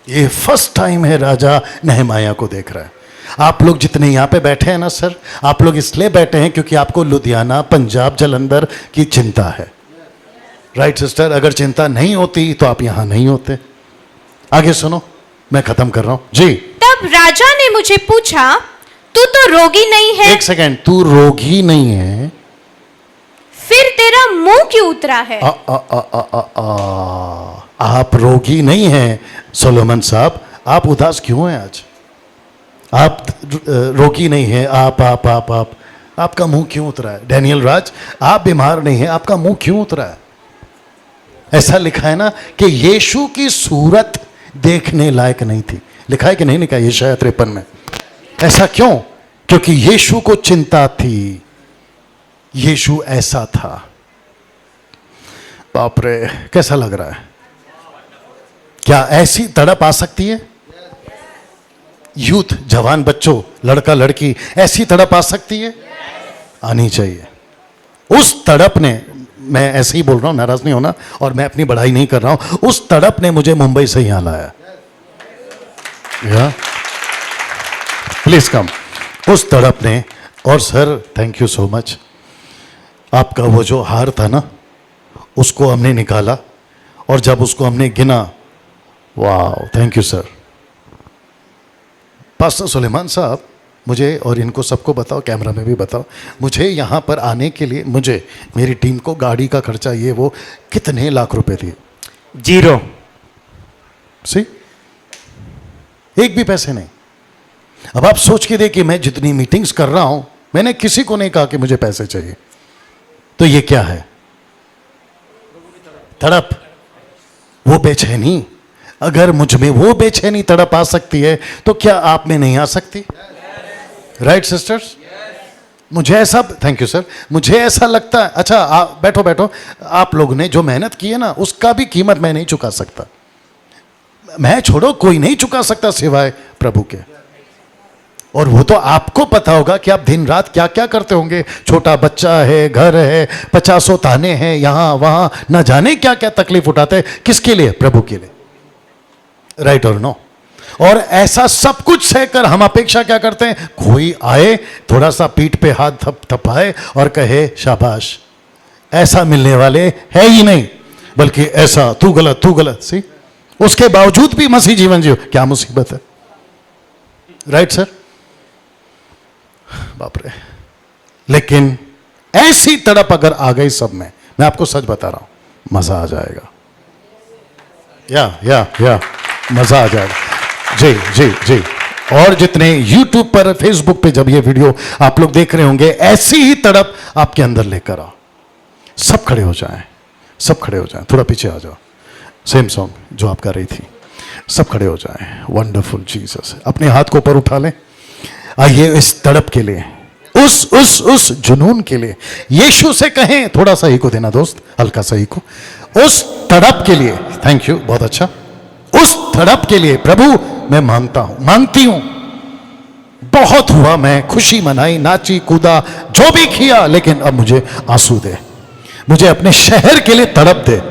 ये फर्स्ट टाइम है राजा नेहमाया को देख रहा है। आप लोग जितने यहाँ पे बैठे हैं ना सर, आप लोग इसलिए बैठे हैं क्योंकि आपको लुधियाना, पंजाब, जालंधर की चिंता है। Right sister? अगर चिंता नहीं होती तो आप यहाँ नहीं होते। आगे सुनो, मैं खत्म कर रहा हूँ जी। तब राजा ने मुझे पूछा, तू तो रोगी नहीं है? एक सेकेंड, तू रोगी नहीं है, फिर तेरा मुंह क्यों उतरा है? आप रोगी नहीं हैं सोलोमन साहब, आप उदास क्यों हैं आज? आप रोगी नहीं हैं, आप आपका मुंह क्यों उतरा है? डैनियल राज, आप बीमार नहीं हैं, आपका मुंह क्यों उतरा है? ऐसा लिखा है ना कि यीशु की सूरत देखने लायक नहीं थी। लिखा है कि नहीं लिखा? यशायाह 53 में। ऐसा क्यों? क्योंकि यीशु को चिंता थी, यीशु ऐसा था। बाप रे, कैसा लग रहा है? क्या ऐसी तड़प आ सकती है? यूथ, जवान बच्चों, लड़का लड़की, ऐसी तड़प आ सकती है? आनी चाहिए। उस तड़प ने, मैं ऐसे ही बोल रहा हूं, नाराज नहीं होना, और मैं अपनी बढ़ाई नहीं कर रहा हूं, उस तड़प ने मुझे मुंबई से यहां लाया। Please come. उस तड़प ने, और sir thank you so much, आपका वो जो हार था ना, उसको हमने निकाला, और जब उसको हमने गिना, वाह, thank you sir. Pastor Suleman साहब, मुझे और इनको सबको बताओ, कैमरा में भी बताओ, मुझे यहाँ पर आने के लिए, मुझे, मेरी टीम को गाड़ी का खर्चा, ये वो, कितने लाख रुपए दिए? 0। सी, एक भी पैसे नहीं। अब आप सोच के देखिए, मैं जितनी मीटिंग्स कर रहा हूं, मैंने किसी को नहीं कहा कि मुझे पैसे चाहिए। तो ये क्या है? तड़प, वो बेचैनी। अगर मुझ में वो बेचैनी तड़प आ सकती है, तो क्या आप में नहीं आ सकती? Right sisters? मुझे ऐसा, थैंक यू सर, मुझे ऐसा लगता है। अच्छा, बैठो बैठो। आप लोगों ने जो मेहनत की है ना, उसका भी कीमत मैं नहीं चुका सकता। मैं छोड़ो, कोई नहीं चुका सकता सिवाय प्रभु के। और वो तो आपको पता होगा कि आप दिन रात क्या क्या करते होंगे। छोटा बच्चा है, घर है, 50 ताने हैं, यहां वहां, न जाने क्या क्या तकलीफ उठाते हैं। किसके लिए? प्रभु के लिए। राइट और नो? और ऐसा सब कुछ सहकर हम अपेक्षा क्या करते हैं? कोई आए, थोड़ा सा पीठ पे हाथ थपाए और कहे शाबाश। ऐसा मिलने वाले है ही नहीं, बल्कि ऐसा तू गलत, तू गलत। सी, उसके बावजूद भी मसीह जीवन जियो, क्या मुसीबत है। Right sir? बाप रे। लेकिन ऐसी तड़प अगर आ गई सब में, मैं आपको सच बता रहा हूं, मजा आ जाएगा। या मजा आ जाएगा। जी जी जी। और जितने YouTube पर, Facebook पे जब ये वीडियो आप लोग देख रहे होंगे, ऐसी ही तड़प आपके अंदर लेकर आओ। सब खड़े हो जाएं, सब खड़े हो जाएं। थोड़ा पीछे आ जाओ, सेम सॉन्ग जो आप कर रही थी। सब खड़े हो जाएं। Wonderful Jesus. अपने हाथ को ऊपर उठा लें। आइए इस तड़प के लिए, उस जुनून के लिए यीशु से कहें, थोड़ा सा ही को देना दोस्त, हल्का सा ही को, उस तड़प के लिए। थैंक यू, बहुत अच्छा। उस तड़प के लिए प्रभु मैं मांगता हूं, मांगती हूं। बहुत हुआ, मैं खुशी मनाई, नाची कूदा, जो भी किया, लेकिन अब मुझे आंसू दे। मुझे अपने शहर के लिए तड़प दे।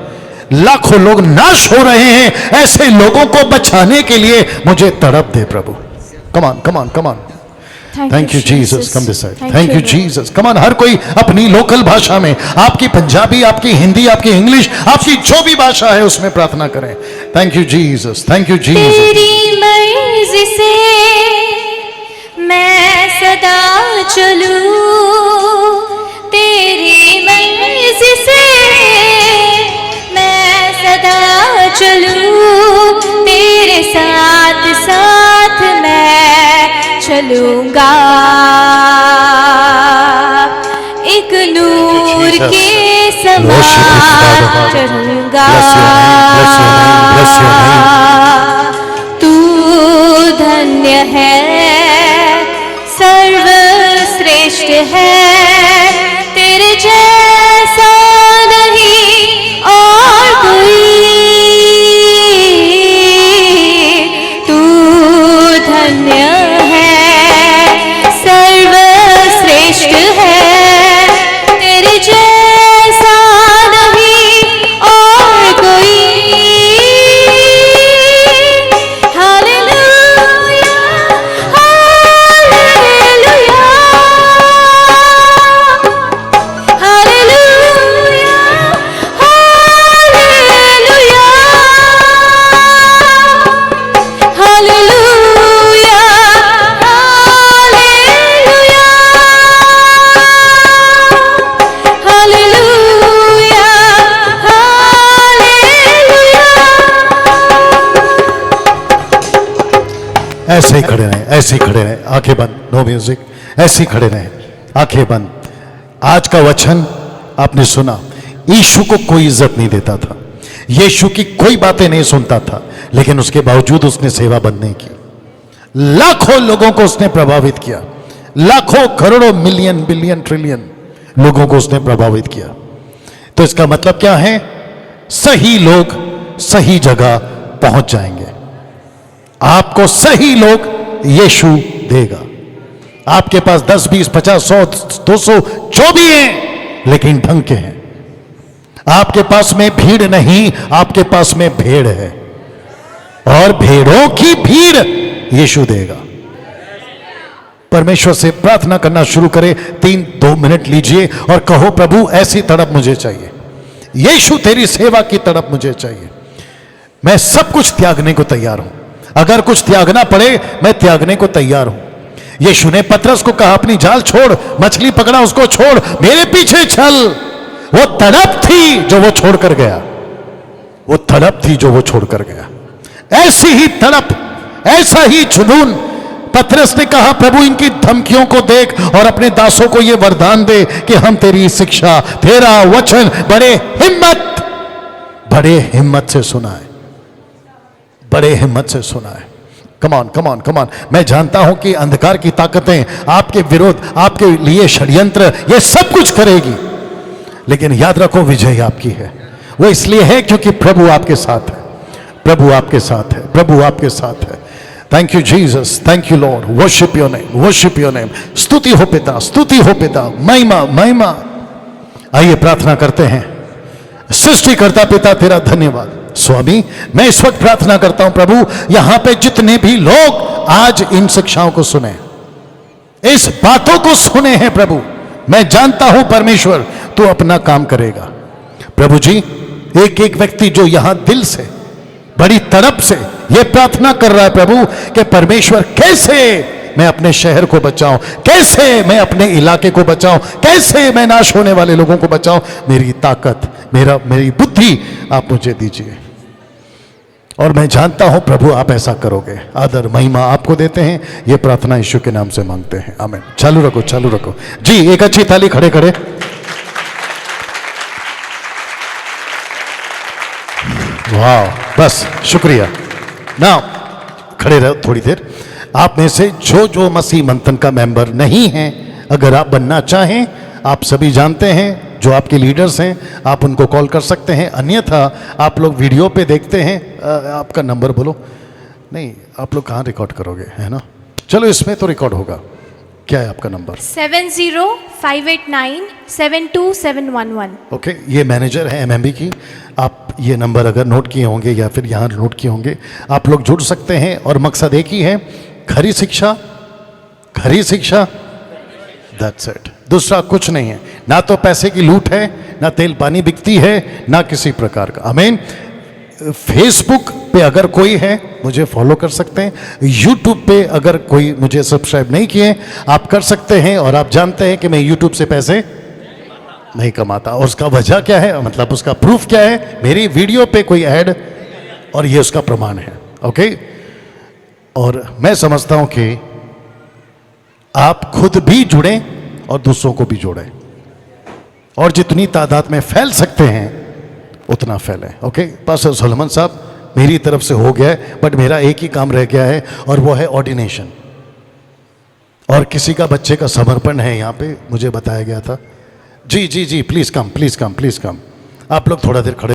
लाखों लोग नाश हो रहे हैं, ऐसे लोगों को बचाने के लिए मुझे तड़प दे प्रभु। Come on, come on, come on. Thank you Jesus. Come this side. Thank you Jesus. Come on, हर कोई अपनी लोकल भाषा में, आपकी पंजाबी, आपकी हिंदी, आपकी इंग्लिश, आपकी जो भी भाषा है उसमें प्रार्थना करें। Thank you Jesus, thank you Jesus. तेरी मर्जी से मैं सदा चलूं, तेरी मर्जी से मैं सदा चलूं, तेरे साथ साथ मैं चलूंगा। एक नूर के समान चलूंगा। तू धन्य है, सर्वश्रेष्ठ है, तेरे जैसा नहीं और कोई। तू धन्य सर्वश्रेष्ठ है, तेरे जैसा नहीं और कोई। Hallelujah, hallelujah, hallelujah, hallelujah, hallelujah, ऐसे ही खड़े रहें, ऐसे ही खड़े रहें, आंखें बंद, नो म्यूजिक। ऐसे ही खड़े रहें, आंखें बंद। आज का वचन आपने सुना। यीशु को कोई इज्जत नहीं देता था, यीशु की कोई बातें नहीं सुनता था, लेकिन उसके बावजूद उसने सेवा बंद नहीं की। लाखों लोगों को उसने प्रभावित किया। लाखों करोड़ों मिलियन बिलियन ट्रिलियन लोगों को उसने प्रभावित किया। तो इसका मतलब क्या है? सही लोग सही जगह पहुंच जाएंगे। आपको सही लोग यीशु देगा। आपके पास 10, 20, 50, 100, 200 जो भी हैं, लेकिन ढंग के हैं। आपके पास में भीड़ नहीं, आपके पास में भेड़ है, और भेड़ों की भीड़ यीशु देगा। परमेश्वर से प्रार्थना करना शुरू करें। 2 मिनट लीजिए और कहो, प्रभु ऐसी तड़प मुझे चाहिए। यीशु तेरी सेवा की तड़प मुझे चाहिए। मैं सब कुछ त्यागने को तैयार हूं। अगर कुछ त्यागना पड़े मैं त्यागने को तैयार हूं। यीशु ने पतरस को कहा, अपनी जाल छोड़, मछली पकड़ा उसको छोड़, मेरे पीछे चल। वो तड़प थी जो वो छोड़कर गया। वो तड़प थी जो वो छोड़कर गया। ऐसी ही तड़प, ऐसा ही जुनून। पतरस ने कहा, प्रभु इनकी धमकियों को देख और अपने दासों को ये वरदान दे कि हम तेरी शिक्षा, तेरा वचन बड़े हिम्मत से सुनाए, बड़े हिम्मत से सुनाए। कमान कमान कमान। मैं जानता हूं कि अंधकार की ताकतें आपके विरोध, आपके लिए षड्यंत्र, ये सब कुछ करेगी, लेकिन याद रखो विजय आपकी है। वो इसलिए है क्योंकि प्रभु आपके साथ है। प्रभु आपके साथ है। प्रभु आपके साथ है। Thank you Jesus, thank you Lord. Worship your name, worship your name. स्तुति हो पिता, स्तुति हो पिता, महिमा महिमा। आइए प्रार्थना करते हैं। सृष्टिकर्ता पिता तेरा धन्यवाद। स्वामी, मैं इस वक्त प्रार्थना करता हूं प्रभु, यहां पे जितने भी लोग आज इन शिक्षाओं को सुने, इस बातों को सुने हैं प्रभु, मैं जानता हूं परमेश्वर तू अपना काम करेगा। प्रभु जी, एक एक व्यक्ति जो यहां दिल से, बड़ी तड़प से यह प्रार्थना कर रहा है प्रभु कि परमेश्वर कैसे मैं अपने शहर को बचाऊं, कैसे मैं अपने इलाके को बचाऊं, कैसे मैं नाश होने वाले लोगों को बचाऊं, मेरी ताकत, मेरी बुद्धि आप मुझे दीजिए। और मैं जानता हूं प्रभु आप ऐसा करोगे। आदर महिमा आपको देते हैं। यह प्रार्थना यीशु के नाम से मांगते हैं, आमीन। चालू रखो, चालू रखो जी। एक अच्छी ताली, खड़े खड़े। वाह, बस शुक्रिया। ना खड़े रहो थोड़ी देर। आप में से जो जो मसीह मंथन का मेंबर नहीं है, अगर आप बनना चाहें, आप सभी जानते हैं, जो आपके लीडर्स हैं, आप उनको कॉल कर सकते हैं। अन्यथा आप लोग वीडियो पे देखते हैं। आपका नंबर बोलो। नहीं, आप लोग कहाँ रिकॉर्ड करोगे, है ना? चलो इसमें तो रिकॉर्ड होगा। क्या है आपका नंबर? 7058972711। ओके, ये मैनेजर है एमएमबी की। आप ये नंबर अगर नोट किए होंगे या फिर यहाँ नोट किए होंगे, आप लोग जुड़ सकते हैं। और मकसद एक ही है, खरी शिक्षा, खरी शिक्षा, दैट्स इट। दूसरा कुछ नहीं है। ना तो पैसे की लूट है, ना तेल पानी बिकती है, ना किसी प्रकार का। आमीन। फेसबुक पे अगर कोई है मुझे फॉलो कर सकते हैं। यूट्यूब पे अगर कोई मुझे सब्सक्राइब नहीं किए, आप कर सकते हैं। और आप जानते हैं कि मैं यूट्यूब से पैसे नहीं कमाता। और उसका वजह क्या है, मतलब उसका प्रूफ क्या है? मेरी वीडियो पे कोई ऐड, और ये उसका प्रमाण है। ओके। और मैं समझता हूं कि आप खुद भी जुड़ें और दूसरों को भी जोड़ें, और जितनी तादाद में फैल सकते हैं उतना फैलें। ओके। पास्टर सोलोमन साहब, मेरी तरफ से हो गया है, बट मेरा एक ही काम रह गया है, और वो है ऑर्डिनेशन। और किसी का बच्चे का समर्पण है यहाँ पे, मुझे बताया गया था। जी जी जी, please come, please come, please come. आप लोग थोड़ा देर खड़े